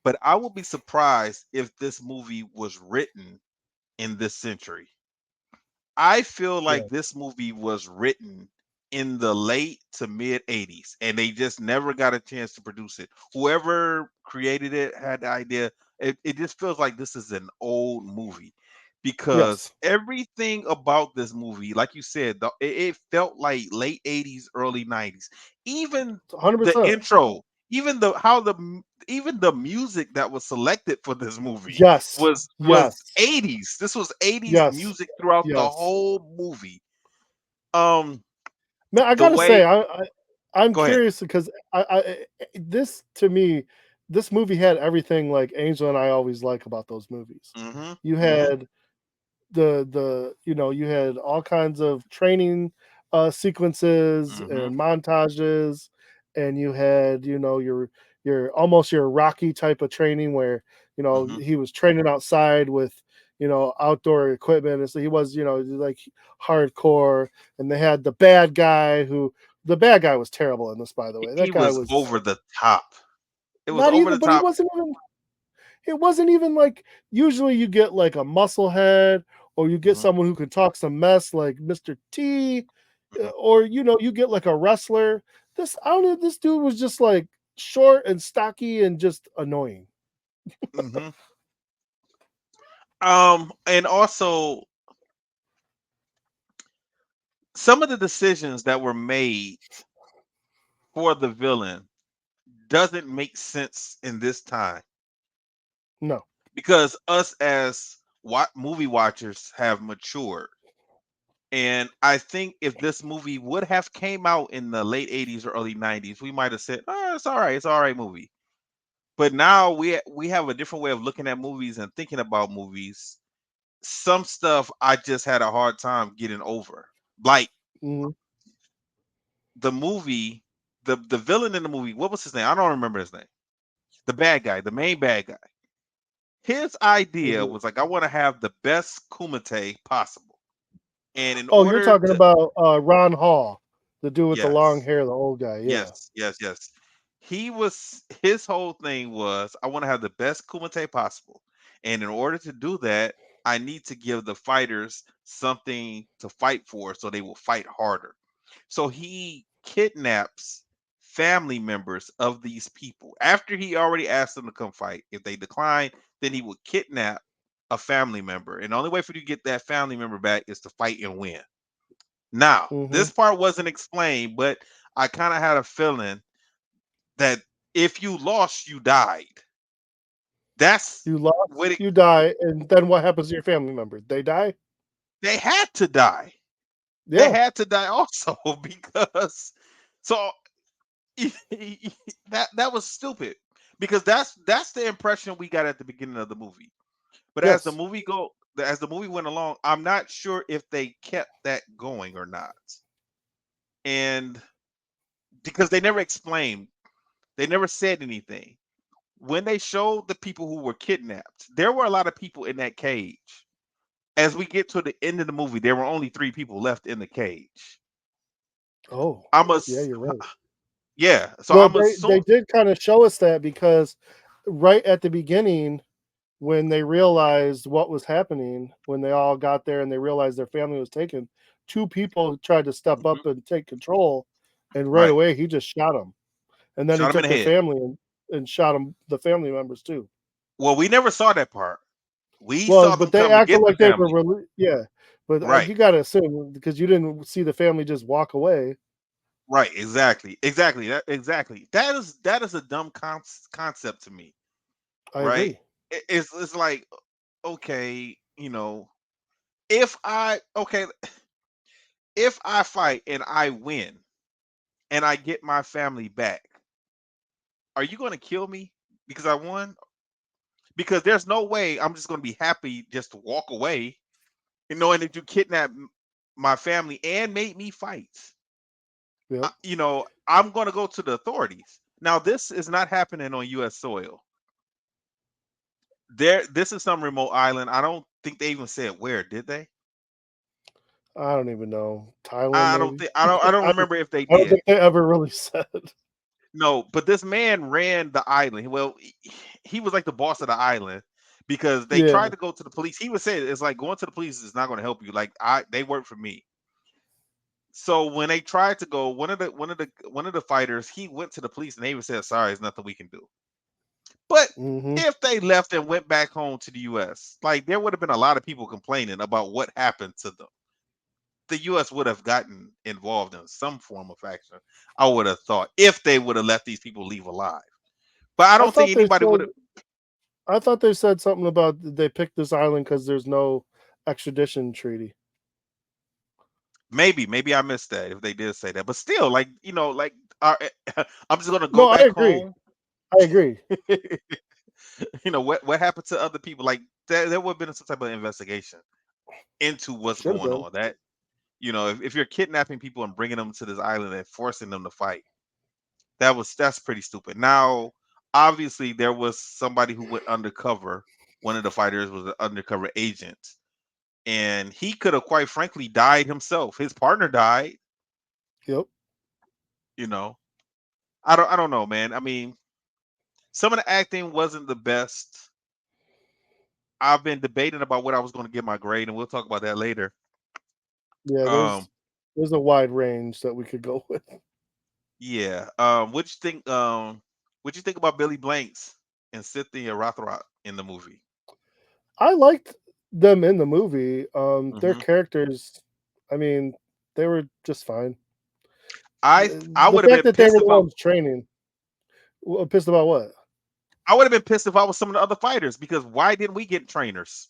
But I would be surprised if this movie was written in this century. I feel Yeah. like this movie was written in the late to mid 80s and they just never got a chance to produce it. Whoever created it had the idea. It just feels like this is an old movie because Yes. everything about this movie, like you said, it felt like late 80s, early 90s. Even hundred the percent. intro, even the music that was selected for this movie Yes. was Yes. 80s. This was 80s Yes. music throughout the Yes. whole movie. Um, Man, I the gotta say, way I'm Go ahead. curious because this to me, this movie had everything like Angel and I always like about those movies. Mm-hmm. You Mm-hmm. had you had all kinds of training sequences Mm-hmm. and montages, and you had your almost your Rocky type of training where Mm-hmm. he was training outside with outdoor equipment, and so he was like hardcore. And they had the bad guy was terrible in this, by the way. He That guy was was over the top. It was not over even, the but he top. wasn't even it wasn't even like usually you get like a muscle head or you get Mm-hmm. someone who can talk some mess like Mr. T, Mm-hmm. or you get like a wrestler. This I don't know. This dude was just like short and stocky and just annoying. Mm-hmm. And also some of the decisions that were made for the villain doesn't make sense in this time No. because us as movie watchers have matured. And I think if this movie would have came out in the late 80s or early 90s, we might have said, "Oh, it's all right movie." But now we have a different way of looking at movies and thinking about movies. Some stuff I just had a hard time getting over. Like Mhm. the movie, the villain in the movie, what was his name? I don't remember his name. The bad guy, the main bad guy. His Is idea it? was like, I want to have the best Kumite possible. And in Oh, you're order talking to about Ron Hall, the dude with the long Yes. hair, the old guy. Yeah. Yes, yes, yes. His whole thing was I want to have the best Kumite possible. And in order to do that, I need to give the fighters something to fight for so they will fight harder. So he kidnaps family members of these people. After he already asked them to come fight, if they decline, then he would kidnap a family member. And the only way for you to get that family member back is to fight and win. Now, Hmm. this part wasn't explained, but I kind of had a feeling that if you lost, you died. That's You lost, what it, you die, and then what happens to your family member? They die. they had to die. They Yeah. had to die also because so that was stupid because that's the impression we got at the beginning of the movie. But Yes. as the movie went along, I'm not sure if they kept that going or not. And because they never explained, they never said anything. When they showed the people who were kidnapped, there were a lot of people in that cage. As we get to the end of the movie, there were only three people left in the cage. Oh, I'm a yeah, you're right. Yeah, so Well, I'm they assuming. did kind of show us that because right at the beginning, when they realized what was happening, when they all got there and they realized their family was taken, two people tried to step Mhm, up and take control, and right Right. away he just shot him, and then he Shot him in took the the head. family and shot him, the family members too. Well, we never saw that part. We Well, saw them but they come to acted get the like they were family. yeah, but Right. you got to assume because you didn't see the family just walk away. Right. Exactly. Exactly. Exactly. That is a dumb concept to me. I Right. agree. It's like, okay, if I okay, if I fight and I win and I get my family back, are you going to kill me because I won? Because there's no way I'm just going to be happy just to walk away, knowing that you kidnapped my family and made me fight. Yep. I'm going to go to the authorities. Now, this is not happening on U.S. soil. This is some remote island. I don't think they even said where, did they? I don't even know. Thailand, I don't maybe. think I don't I, remember if they I don't did. think they ever really said. No, but this man ran the island. Well, he was like the boss of the island because they Yeah. tried to go to the police. He would say it's like going to the police is not going to help you. Like they work for me. So when they tried to go, one of the fighters, he went to the police and they even said, "Sorry, there's nothing we can do." But Hmm. if they left and went back home to the U.S., like there would have been a lot of people complaining about what happened to them. The U.S. would have gotten involved in some form of action. I would have thought if they would have let these people leave alive. But I I don't think thought they anybody would said. have. I thought they said something about they picked this island because there's no extradition treaty. Maybe I missed that if they did say that. But still, like like uh, I'm just gonna go No, I back agree. home. I agree. What happened to other people? Like there would have been some type of investigation into what's Should have going been. on. That if you're kidnapping people and bringing them to this island and forcing them to fight, that's pretty stupid. Now, obviously, there was somebody who went undercover. One of the fighters was an undercover agent, and he could have quite frankly died himself. His partner died. Yep. You know, I don't know, man. I mean, some of the acting wasn't the best. I've been debating about what I was going to give my grade, and we'll talk about that later. Yeah. Um, There's a wide range that we could go with. yeah. What you think? What you think about Billy Blanks and Cynthia Rothrock in the movie? I liked them in the movie. Their Hmm. characters, I mean, they were just fine. I The would have fact been that they pissed were if the ones training, pissed about what? I would have been pissed if I was some of the other fighters because why didn't we get trainers?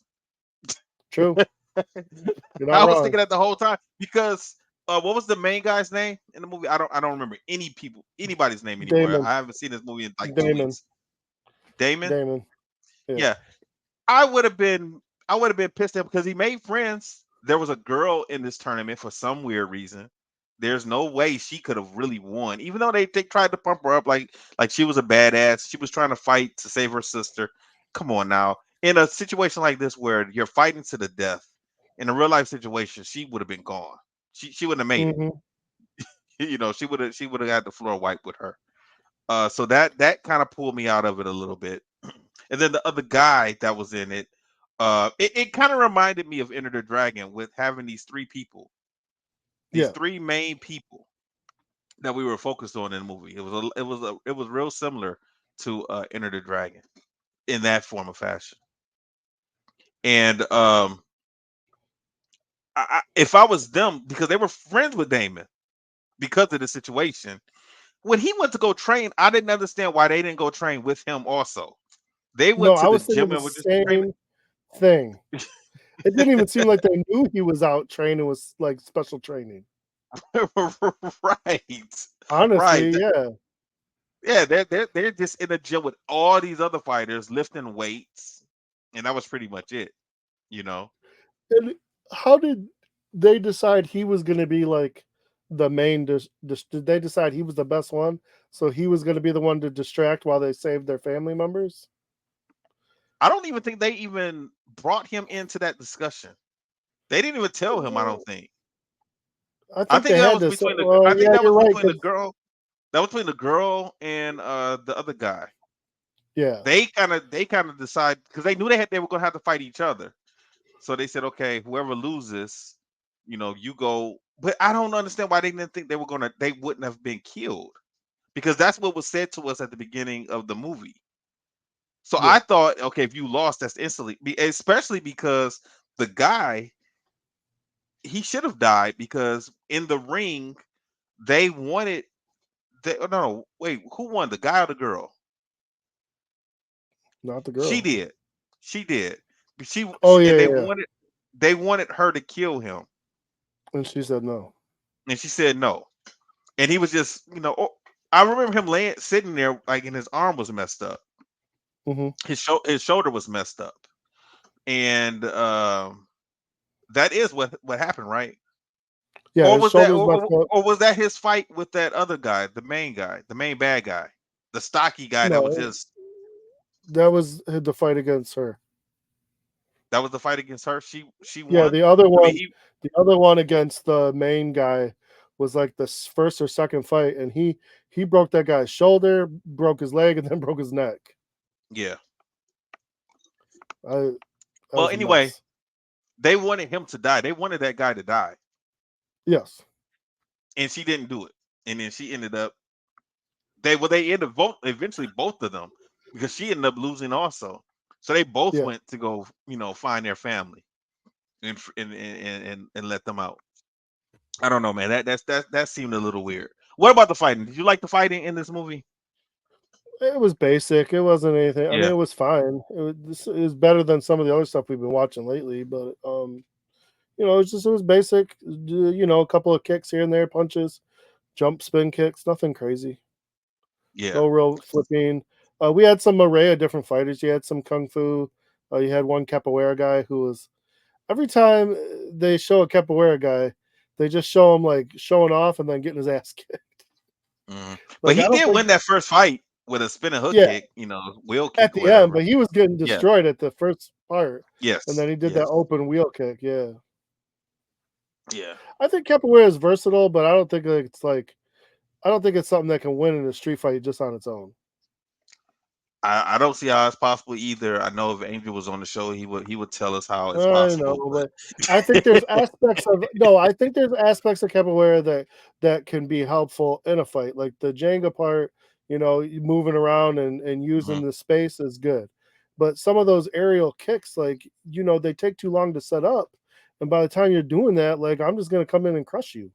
True. You're not I was wrong. thinking that the whole time because what was the main guy's name in the movie? I don't remember anybody's name anymore. Damon. I haven't seen this movie in like two Damon. weeks. Damon? Damon. Yeah. Yeah. I would have been pissed at him because he made friends. There was a girl in this tournament for some weird reason. There's no way she could have really won, even though they tried to pump her up like she was a badass. She was trying to fight to save her sister. Come on now, in a situation like this where you're fighting to the death, in a real life situation, she would have been gone. She wouldn't have made it. Hmm. She would have had the floor wiped with her. So that kind of pulled me out of it a little bit. And then the other guy that was in it, it kind of reminded me of Enter the Dragon with having these three people, these Yeah. three main people that we were focused on in the movie. It was real similar to Enter the Dragon in that form of fashion. And if I was them, because they were friends with Damon because of the situation, when he went to go train, I didn't understand why they didn't go train with him also. They No, went to I the was thinking gym the and were just training. same thing. It didn't even seem like they knew he was out training with like special training. Right, right. Honestly, yeah. Yeah, they're just in the gym with all these other fighters lifting weights, and that was pretty much it. You know, And how did they decide he was going to be like the main? Did they decide he was the best one? So he was going to be the one to distract while they saved their family members? I don't even think they even brought him into that discussion. They didn't even tell him. I don't Uh, think. I I think think they that had was to say, between the. well, I think yeah, that you're was right. between the 'Cause- girl. That was between the girl and the other guy. yeah. They kind of decide because they knew they were gonna have to fight each other. So they said, okay, whoever loses, you go but I don't understand why they didn't think they wouldn't have been killed, because that's what was said to us at the beginning of the movie. So Yeah, I thought, okay, if you lost, that's instantly, especially because the guy, he should have died, because in the ring they wanted, oh, no, wait, who won, the guy or the girl? not the She girl. did, she did. Oh And yeah, yeah. they wanted her to kill him, And she said no. and she said no. And he was just, oh, I remember him laying sitting there like, and his arm was messed up, Hmm. his shoulder was messed up, and that is what happened, right? Yeah, Or his was that, shoulders messed up. or was that his fight with that other guy, the main bad guy, the stocky guy that was No, just, that was the fight against her. that was the fight against her? She Yeah, won. I mean, he, the other one against the main guy was like the first or second fight, and he broke that guy's shoulder, broke his leg, and then broke his neck. yeah. I That Well, was a anyway, mess. they wanted him to die. They wanted that guy to die, Yes. and she didn't do it. And then she ended up, they ended up eventually both of them, because she ended up losing also. So they both Yeah. went to go, find their family, and let them out. I don't know, man. That seemed a little weird. What about the fighting? Did you like the fighting in this movie? It was basic. It wasn't anything. I mean, Yeah, it was fine. It was better than some of the other stuff we've been watching lately. But it was basic. A couple of kicks here and there, punches, jump, spin kicks, nothing crazy. yeah. No real flipping. We had some array of different fighters. You had some kung fu. You had one capoeira guy who was every time they show a capoeira guy, they just show him like showing off and then getting his ass kicked. But Like I he don't did think, win that first fight with a spinning hook yeah, kick, wheel at kick or the end, whatever. but he was getting Yeah. destroyed at the first part, and Yes. then he did that Yes. open wheel kick. Yeah, Yeah. I think capoeira is versatile, but I don't think it's something that can win in a street fight just on its own. I don't see how it's possible either. I know if Angel was on the show, he would tell us how it's I possible, know, but but I think there's aspects of no. I think there's aspects of capoeira that can be helpful in a fight, like the Jenga part. You moving around and using Mhm. the space is good, but some of those aerial kicks, like they take too long to set up, and by the time you're doing that, like I'm just gonna come in and crush you.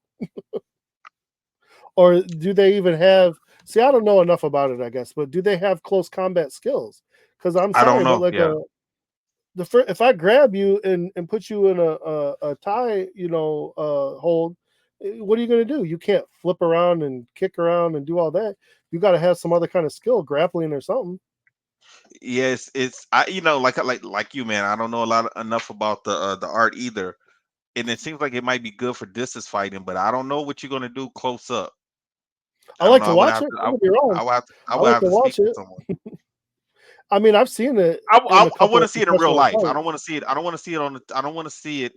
Or do they even have? See, I don't know enough about it, I guess, but do they have close combat skills? Because I'm I don't sorry, but know. like Yeah. if I grab you and put you in a tie, hold, what are you going to do? You can't flip around and kick around and do all that. You got to have some other kind of skill, grappling or something. Yes, it's I like you, man. I don't know a lot enough about the art either, and it seems like it might be good for distance fighting, but I don't know what you're gonna do close up. I I don't like know. to watch it. Don't get me wrong. I I would like have to to speak watch with it. someone. I mean, I've seen it in I, a I couple want to of see it in real professional life. I don't fights. want to see it. I don't want to see it I don't want to see it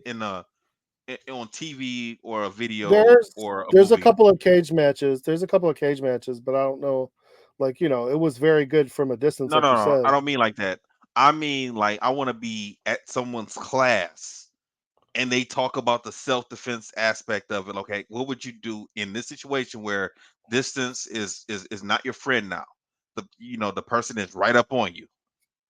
on TV or a video There's or a there's a movie. couple of cage matches. There's a couple of cage matches, but I don't know. Like it was very good from a distance, No, like no, you no. I said. don't mean like that. I mean like I want to be at someone's class and they talk about the self-defense aspect of it. Okay, what would you do in this situation where distance is not your friend now? The person is right up on you.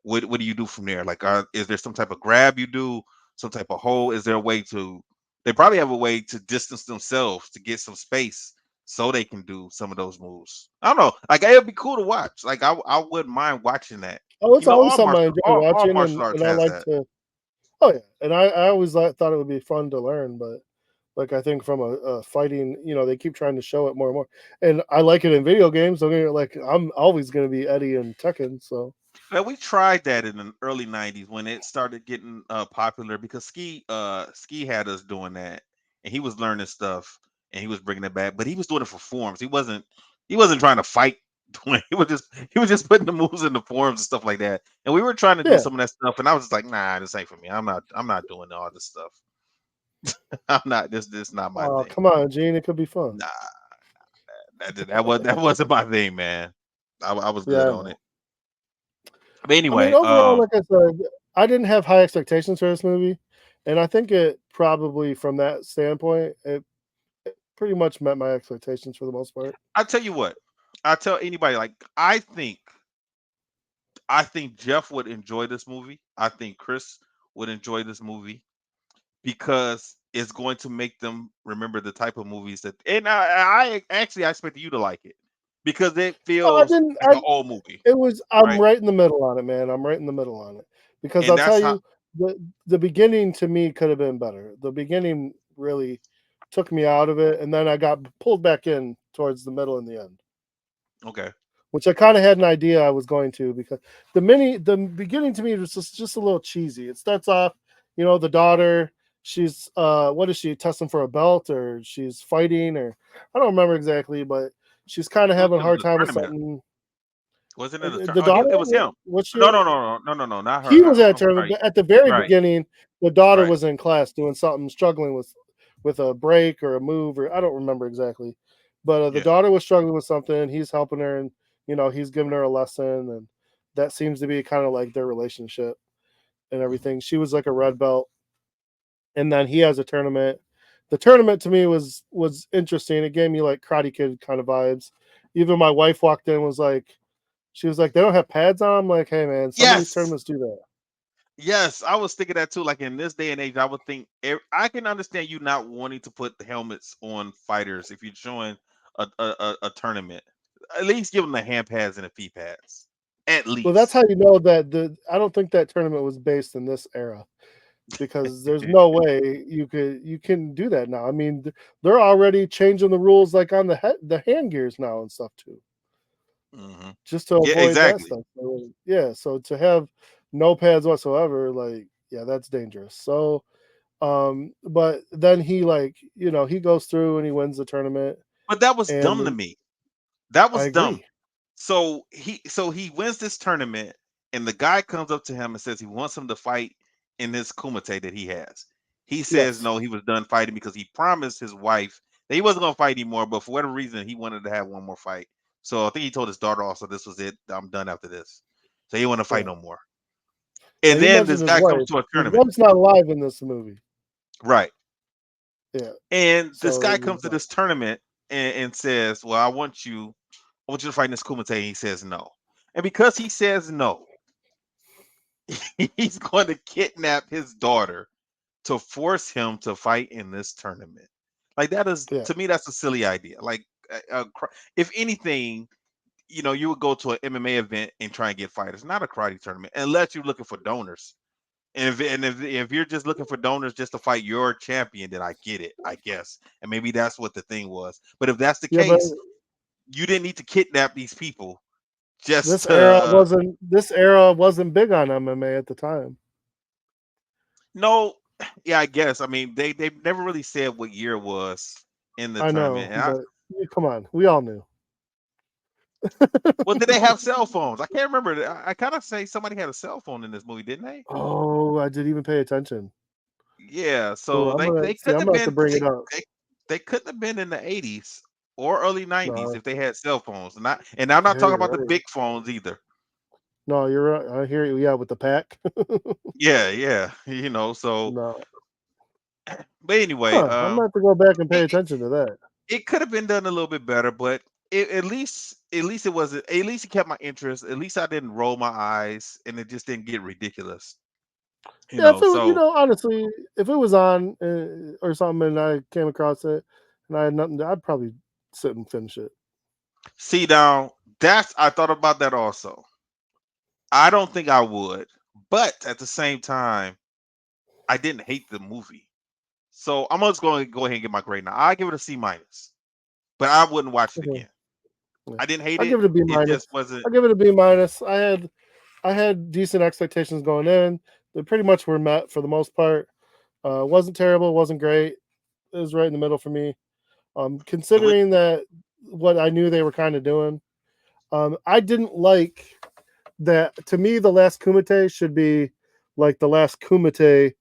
What do you do from there? Like, is there some type of grab you do, some type of hold? Is there a way to? They probably have a way to distance themselves to get some space so they can do some of those moves. I don't know. Like, it'd be cool to watch. Like, I wouldn't mind watching that. Oh, it's always something I enjoy All watching, martial arts and I has like that. to. Oh yeah, and I always thought it would be fun to learn, but like I think from a fighting, they keep trying to show it more and more, and I like it in video games. So like I'm always going to be Eddie and Tekken. So Well, we tried that in the early '90s when it started getting popular, because Ski had us doing that, and he was learning stuff and he was bringing it back, but he was doing it for forms. He wasn't trying to fight. He was just putting the moves in the forms and stuff like that. And we were trying to do yeah. some of that stuff, and I was just like, nah, this ain't for me. I'm not doing all this stuff. I'm not this not my Oh thing. come on, Gene, it could be fun. Nah, that wasn't my thing, man. I was Yeah, good I on know. it. But I mean, anyway, overall, like I said, I didn't have high expectations for this movie, and I think it probably from that standpoint, it pretty much met my expectations for the most part. I tell you what, I tell anybody like I think Jeff would enjoy this movie. I think Chris would enjoy this movie because it's going to make them remember the type of movies that. And I expected you to like it because it No, I feels didn't. like an old movie, It was. I'm right? right in the middle on it, man. I'm right in the middle on it because And I'll that's tell how. you the beginning to me could have been better. The beginning really took me out of it, and then I got pulled back in towards the middle and the end, Okay. which I kind of had an idea I was going to because the beginning to me was just a little cheesy. It starts off, the daughter. She's what is she testing for a belt or she's fighting or I don't remember exactly, but she's kind of having a It was hard a time with tournament. something. Wasn't it a turn? The Oh, daughter it was him. was she? No, no, no, no, no, no, no, not her. He was at a I'm tournament, sorry. but at the very Right, beginning, the daughter right. was in class doing something, struggling with a break or a move, or I don't remember exactly. But the Yeah. daughter was struggling with something. He's helping her, and he's giving her a lesson, and that seems to be kind of like their relationship and Mhm. everything. She was like a red belt, and then he has a tournament. The tournament to me was interesting. It gave me like Karate Kid kind of vibes. Even my wife walked in and was like, she was like, they don't have pads on. I'm like, hey man, some of these Yes. tournaments do that. Yes, I was thinking that too. Like in this day and age, I would think I can understand you not wanting to put the helmets on fighters if you're showing a tournament. At least give them the hand pads and the feet pads. At Well, that's how least. you know that I don't think that tournament was based in this era because there's no way you can do that now. I mean, they're already changing the rules like on the hand gears now and stuff too, Hmm. just to Yeah, avoid that exactly. stuff. So, yeah, so to have no pads whatsoever, like yeah, that's dangerous. So, but then he like he goes through and he wins the tournament, But that was dumb to and me. That I was dumb. agree. So he wins this tournament, and the guy comes up to him and says he wants him to fight in this kumite that he has. He says Yes. no, he was done fighting because he promised his wife that he wasn't gonna fight anymore, but for whatever reason he wanted to have one more fight. So I think he told his daughter also this was it. I'm done after this. So he want to fight Yeah. no more. Now And you then mentioned this his guy comes wife. to a His tournament. wife's not alive in this movie. Right. Yeah. And this So guy it was comes to this tournament and says, well, I want you to fight in this kumite. And he says no. And because he says no, he's going to kidnap his daughter to force him to fight in this tournament. Like that is yeah. to me that's a silly idea. Like if anything, you would go to an MMA event and try and get fighters, not a karate tournament, unless you're looking for donors. And if you're just looking for donors just to fight your champion, then I get it, I guess. And maybe that's what the thing was. But if that's the Yeah, but case, you didn't need to kidnap these people just this to era wasn't big on MMA at the time. no, yeah, I guess. I mean, they never really said what year it was in the I know, tournament. And but come on, we all knew. well, did they have cell phones? I can't remember. I kind of say somebody had a cell phone in this movie, didn't they? Oh, I didn't even pay attention. Yeah, Oh, so they I'm couldn't have gonna have to been bring it up. they couldn't have been in the 80s or early 90s No, if they had cell phones. And I'm not yeah, talking you're about the right. big phones either. No, you're right. I hear you. Yeah, with the pack. Yeah, yeah, so No, but anyway, huh? I'm gonna have to go back and pay it, attention to that. it could have been done a little bit better, but at least it wasn't. At least it kept my interest. At least I didn't roll my eyes, and it just didn't get ridiculous. Yeah, if it was, So honestly, if it was on or something and I came across it and I had nothing, I'd probably sit and finish it. see now that's I thought about that also. I don't think I would, but at the same time, I didn't hate the movie. So I'm just going to go ahead and get my grade now. I give it a C minus, but I wouldn't watch it Okay. again. Yeah. I didn't hate I'll it. give it a B It minus. just wasn't. I'll give it a B minus. I had decent expectations going in. They pretty much were met for the most part. Wasn't terrible, wasn't great. It was right in the middle for me. It would, Considering that what I knew they were kind of doing, I didn't like that. To me, the last Kumite should be like the last Kumite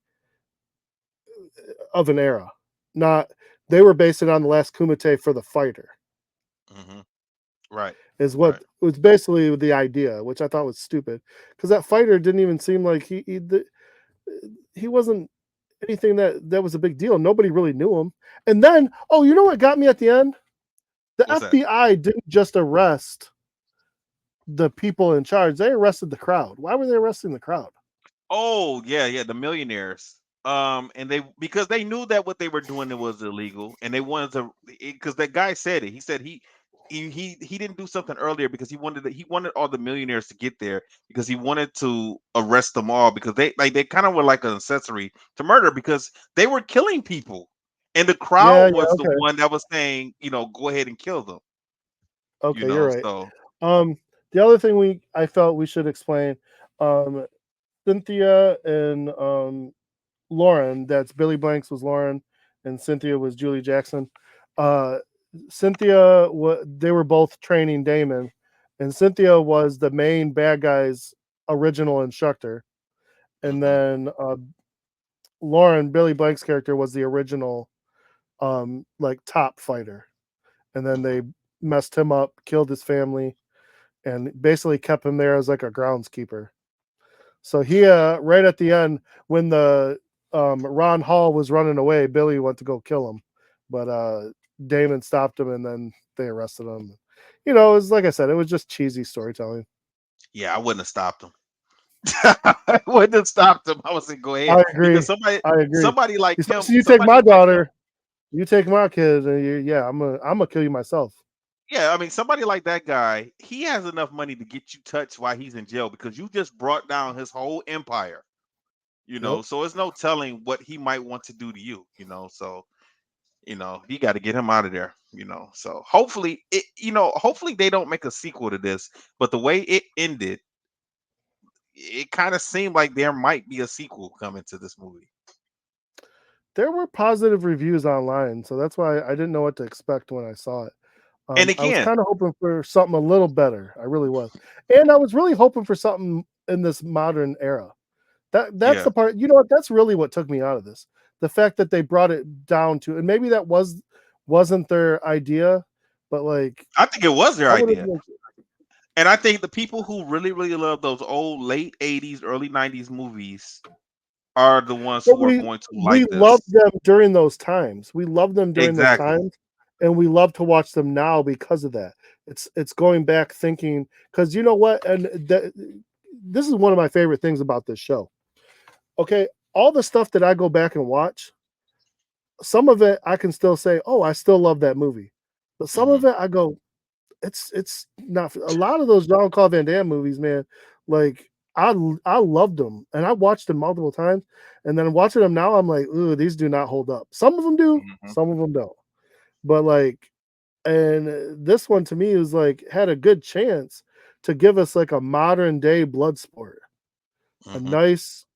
of an era. Not they were based it on the last Kumite for the fighter. hmm right, Is what right. was basically the idea, which I thought was stupid because that fighter didn't even seem like he wasn't. anything that was a big deal. Nobody really knew him. And then, oh, you know what got me at the end? The What's that? FBI didn't just arrest the people in charge; they arrested the crowd. Why were they arresting the crowd? Oh yeah, yeah, the millionaires. And they because they knew that what they were doing it was illegal, and they wanted to because that guy said it. He said he didn't do something earlier because he wanted all the millionaires to get there because he wanted to arrest them all because they kind of were like an accessory to murder because they were killing people, and the Yeah, crowd yeah, was the okay, one that was saying go ahead and kill them. okay, you're right. So Um, the other thing I felt we should explain, um, Cynthia and Lauren, that's Billy Blanks was Lauren, and Cynthia was Julie Jackson. Uh, Cynthia, they were both training Damon, and Cynthia was the main bad guy's original instructor, and mhm, then Lauren, Billy Blank's character, was the original like top fighter, and then they mhm, messed him up, killed his family, and basically kept him there as like a groundskeeper. So he right at the end when the Ron Hall was running away, Billy went to go kill him, but Damon stopped him and then they arrested him. You know, it was like I said, it was just cheesy storytelling. yeah, I wouldn't have stopped him. I wouldn't have stopped him. I would say go ahead I because agree. I agree. somebody like him, Especially you take somebody my like him. daughter, you take my kid, and yeah, I'm gonna kill you myself. Yeah, I mean, somebody like that guy, he has enough money to get you touched while he's in jail because you just brought down his whole empire. Yep. So it's no telling what he might want to do to you. So he got to get him out of there. So hopefully they don't make a sequel to this. But the way it ended, it kind of seemed like there might be a sequel coming to this movie. There were positive reviews online, so that's why I didn't know what to expect when I saw it. And I was again, kind of hoping for something a little better. I really was, and I was really hoping for something in this modern era. That's yeah, the part. You know what? That's really what took me out of this. The fact that they brought it down to, and maybe that wasn't their idea, but like I think it was their I would have idea. like, And I think the people who really, really love those old late 80s, early 90s movies are the ones but who are we going to we like loved this. them during those times. We loved them during those Exactly. times, and we love to watch them now because of that. It's going back thinking because you know what, and this is one of my favorite things about this show. Okay, all the stuff that I go back and watch, some of it I can still say, "Oh, I still love that movie," but some Hmm. of it I go, "It's not." A lot of those Jean Claude Van Damme movies, man, like I loved them and I watched them multiple times, and then watching them now, I'm like, "Ooh, these do not hold up." Some of them do, Hmm. some of them don't. But like, and this one to me was like had a good chance to give us like a modern day blood sport, a Hmm. nice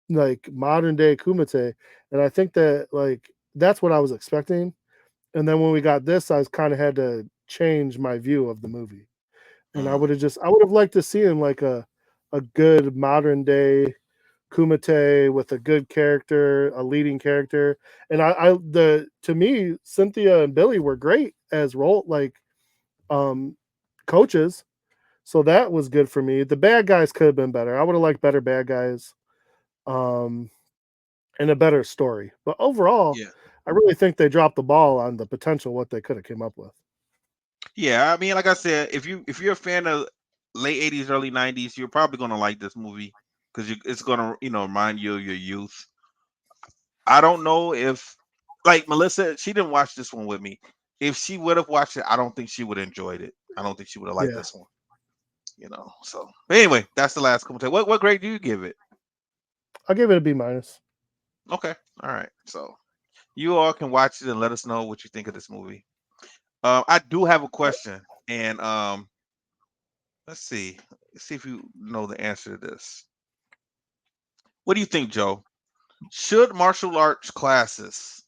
like modern day Kumite, and I think that like that's what I was expecting. And then when we got this, I kind of had to change my view of the movie. And I would have liked to see him like a good modern day Kumite with a good character, a leading character. And the to me, Cynthia and Billy were great as role like um coaches. So that was good for me. The bad guys could have been better. I would have liked better bad guys. Um and a better story. But overall, Yeah. I really think they dropped the ball on the potential what they could have came up with. Yeah. I mean, like I said, if you're a fan of late 80s, early 90s, you're probably gonna like this movie because it's gonna remind you of your youth. I don't know if like Melissa, she didn't watch this one with me. If she would have watched it, I don't think she would have enjoyed it. I don't think she would have liked Yeah. this one. So but anyway, that's the last commentary. What grade do you give it? I'll give it a B minus. Okay. All right. So you all can watch it and let us know what you think of this movie. I do have a question, and let's see. Let's see if you know the answer to this. What do you think, Joe? Should martial arts classes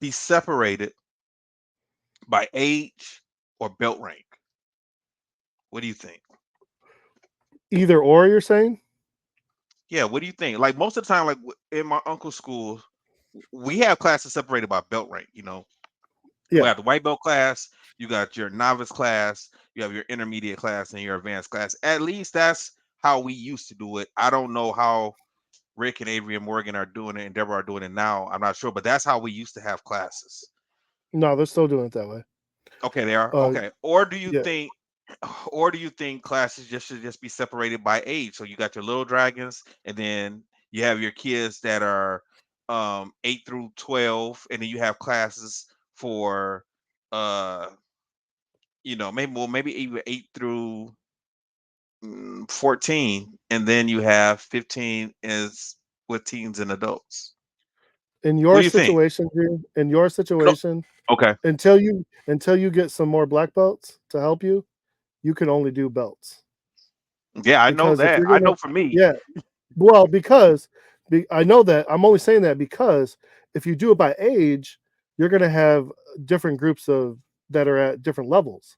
be separated by age or belt rank? What do you think? Either or, you're saying? Yeah, what do you think? Like most of the time, like in my uncle's school, we have classes separated by belt rank. We Yeah. have the white belt class, you got your novice class, you have your intermediate class, and your advanced class. At least that's how we used to do it. I don't know how. Rick and Avery and Morgan are doing it and Deborah are doing it now. I'm not sure, but that's how we used to have classes. No, they're still doing it that way. Okay, they are. Uh, Okay. Or do you yeah. think or do you think classes just should just be separated by age? So you got your little dragons and then you have your kids that are 8 through 12 and then you have classes for uh maybe even 8 through 14 and then you have 15 is with teens and adults. In What your do you think? situation, Drew, in your No. situation, Okay. until you get some more black belts to help you can only do belts. Yeah, I know Because if that. you're I gonna, know for me. yeah, well, because I know that I'm only saying that because if you do it by age, you're gonna have different groups of that are at different levels,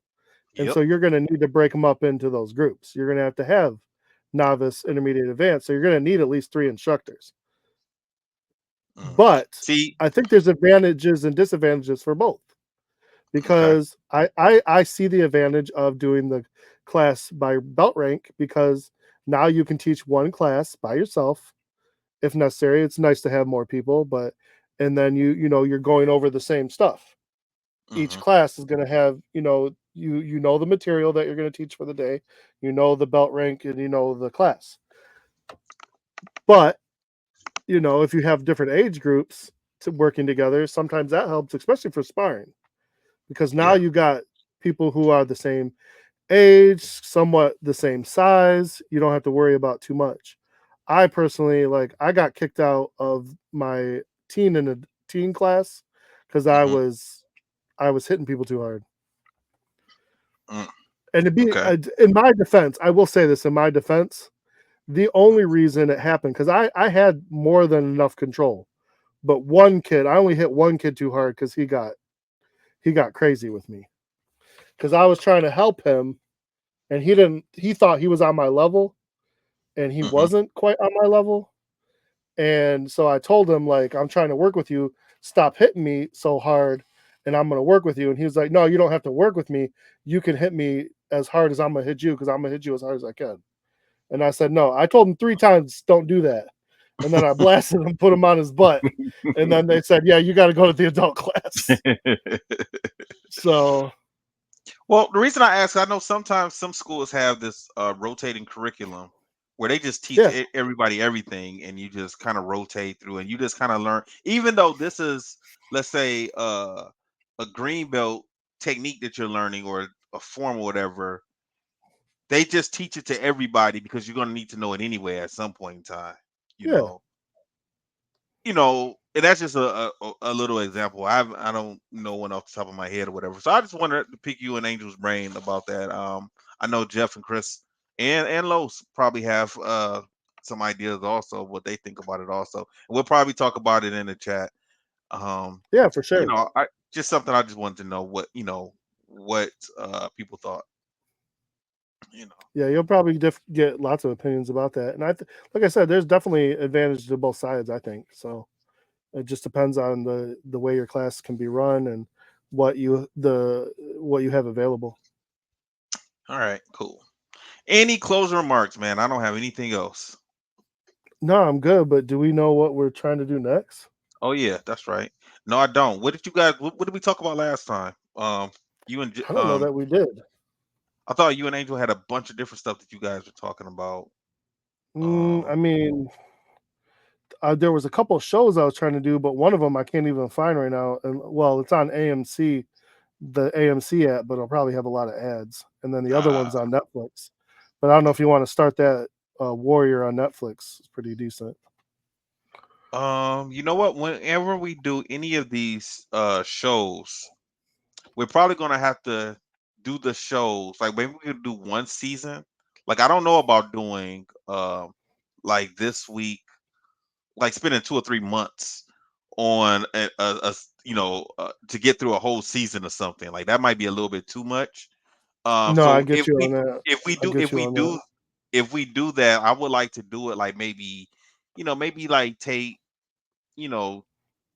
and Yep. so you're gonna need to break them up into those groups. You're gonna have to have novice, intermediate, advanced. So you're gonna need at least 3 instructors. Mm. But See, I think there's advantages and disadvantages for both okay. because I see the advantage of doing the class by belt rank because now you can teach one class by yourself if necessary. It's nice to have more people, but and then you're going over the same stuff. Each Hmm. class is going to have the material that you're going to teach for the day, the belt rank, and the class. But if you have different age groups working together, sometimes that helps, especially for sparring, because now Yeah. you got people who are the same age, somewhat the same size. You don't have to worry about too much. I personally I got kicked out of my teen class because Hmm. I was hitting people too hard. Mm. And to be Okay. in my defense, I will say this in my defense, the only reason it happened because I had more than enough control, but one kid, I only hit one kid too hard because he got crazy with me because I was trying to help him and he thought he was on my level and he Hmm. wasn't quite on my level. And so I told him, like, I'm trying to work with you. Stop hitting me so hard and I'm going to work with you. And he was like, no, you don't have to work with me. You can hit me as hard as I'm going to hit you because I'm going to hit you as hard as I can. And I said, no. I told him 3 times, don't do that. And then I blasted him, put him on his butt. And then they said, yeah, you got to go to the adult class. So, Well, the reason I ask, I know sometimes some schools have this rotating curriculum where they just teach yeah, everybody everything, and you just kind of rotate through, and you just kind of learn. Even though this is, let's say, a green belt technique that you're learning or a form or whatever, they just teach it to everybody because you're going to need to know it anyway at some point in time. You yeah, know, and that's just a little example. I don't know one off the top of my head or whatever. So I just wanted to pick you and Angel's brain about that. I know Jeff and Chris and Los probably have some ideas also what they think about it also. And we'll probably talk about it in the chat. Um, yeah, for sure. I just something I just wanted to know what people thought. You know. Yeah, you'll probably get lots of opinions about that. And like I said, there's definitely advantage to both sides, I think. So it just depends on the way your class can be run and what you have available. All right, cool. Any closing remarks, man? I don't have anything else. No, I'm good, but do we know what we're trying to do next? Oh yeah, that's right. No, I don't. What did you guys? What did we talk about last time? You and I don't know that we did. I thought you and Angel had a bunch of different stuff that you guys were talking about. I Um, mean, there was a couple of shows I was trying to do, but one of them I can't even find right now. And well, it's on AMC, the AMC app, but it'll probably have a lot of ads. And then the other one's uh, on Netflix. But I don't know if you want to start that. Warrior on Netflix. It's pretty decent. you know what? Whenever we do any of these shows, we're probably gonna have to do the shows. Like maybe we could do one season. Like I don't know about doing like this week, like spending 2 or 3 months on to get through a whole season or something like that might be a little bit too much. No, I So get you on that. if we I do get you on that. if we do that, I would like to do it like maybe maybe like take you know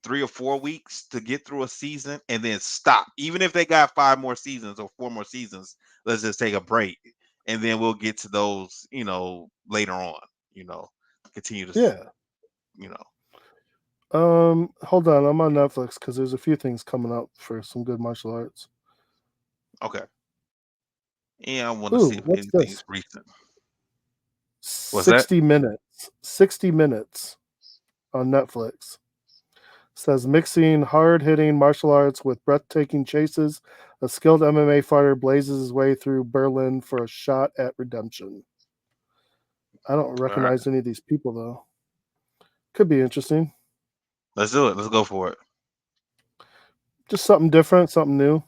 3 or 4 weeks to get through a season and then stop. Even if they got 5 more seasons or 4 more seasons, let's just take a break and then we'll get to those later on. You know, continue to Yeah. Hold on, I'm on Netflix because there's a few things coming up for some good martial arts. Okay. Yeah, I want to Ooh, see if what's anything's this? recent. What's that? 60 minutes. 60 minutes on Netflix. Says mixing hard-hitting martial arts with breathtaking chases, a skilled MMA fighter blazes his way through Berlin for a shot at redemption. I don't All right. recognize any of these people though. Could be interesting. Let's do it. Let's go for it. Just something different, something new.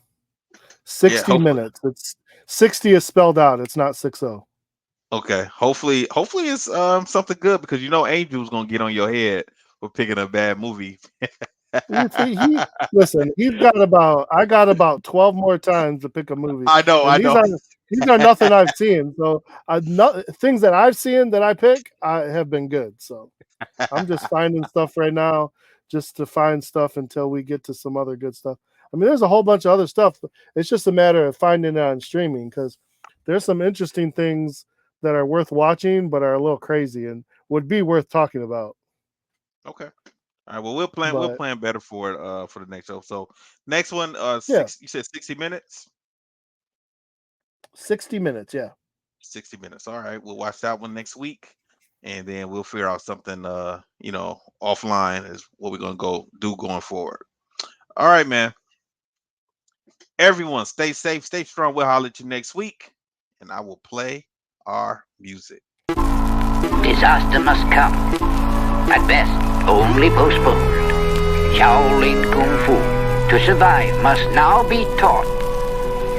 Yeah, 60 hopefully. minutes. It's 60 is spelled out. It's not 60. Okay. Hopefully it's something good because Angel's gonna get on your head for picking a bad movie. Listen, I got about 12 more times to pick a movie. I know. And these are nothing I've seen. So things that I've seen that I pick have been good. So I'm just finding stuff right now just to find stuff until we get to some other good stuff. I mean, there's a whole bunch of other stuff. It's just a matter of finding it on streaming because there's some interesting things that are worth watching, but are a little crazy and would be worth talking about. Okay. All right. Well, we'll But plan better for it for the next show. So next one, yeah, you said 60 minutes. 60 minutes. Yeah. 60 minutes. All right. We'll watch that one next week, and then we'll figure out something. Offline is what we're gonna go do going forward. All right, man. Everyone, stay safe, stay strong. We'll holler at you next week, and I will play our music. Disaster must come. At best, only postponed. Shaolin Kung Fu, to survive, must now be taught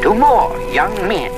to more young men.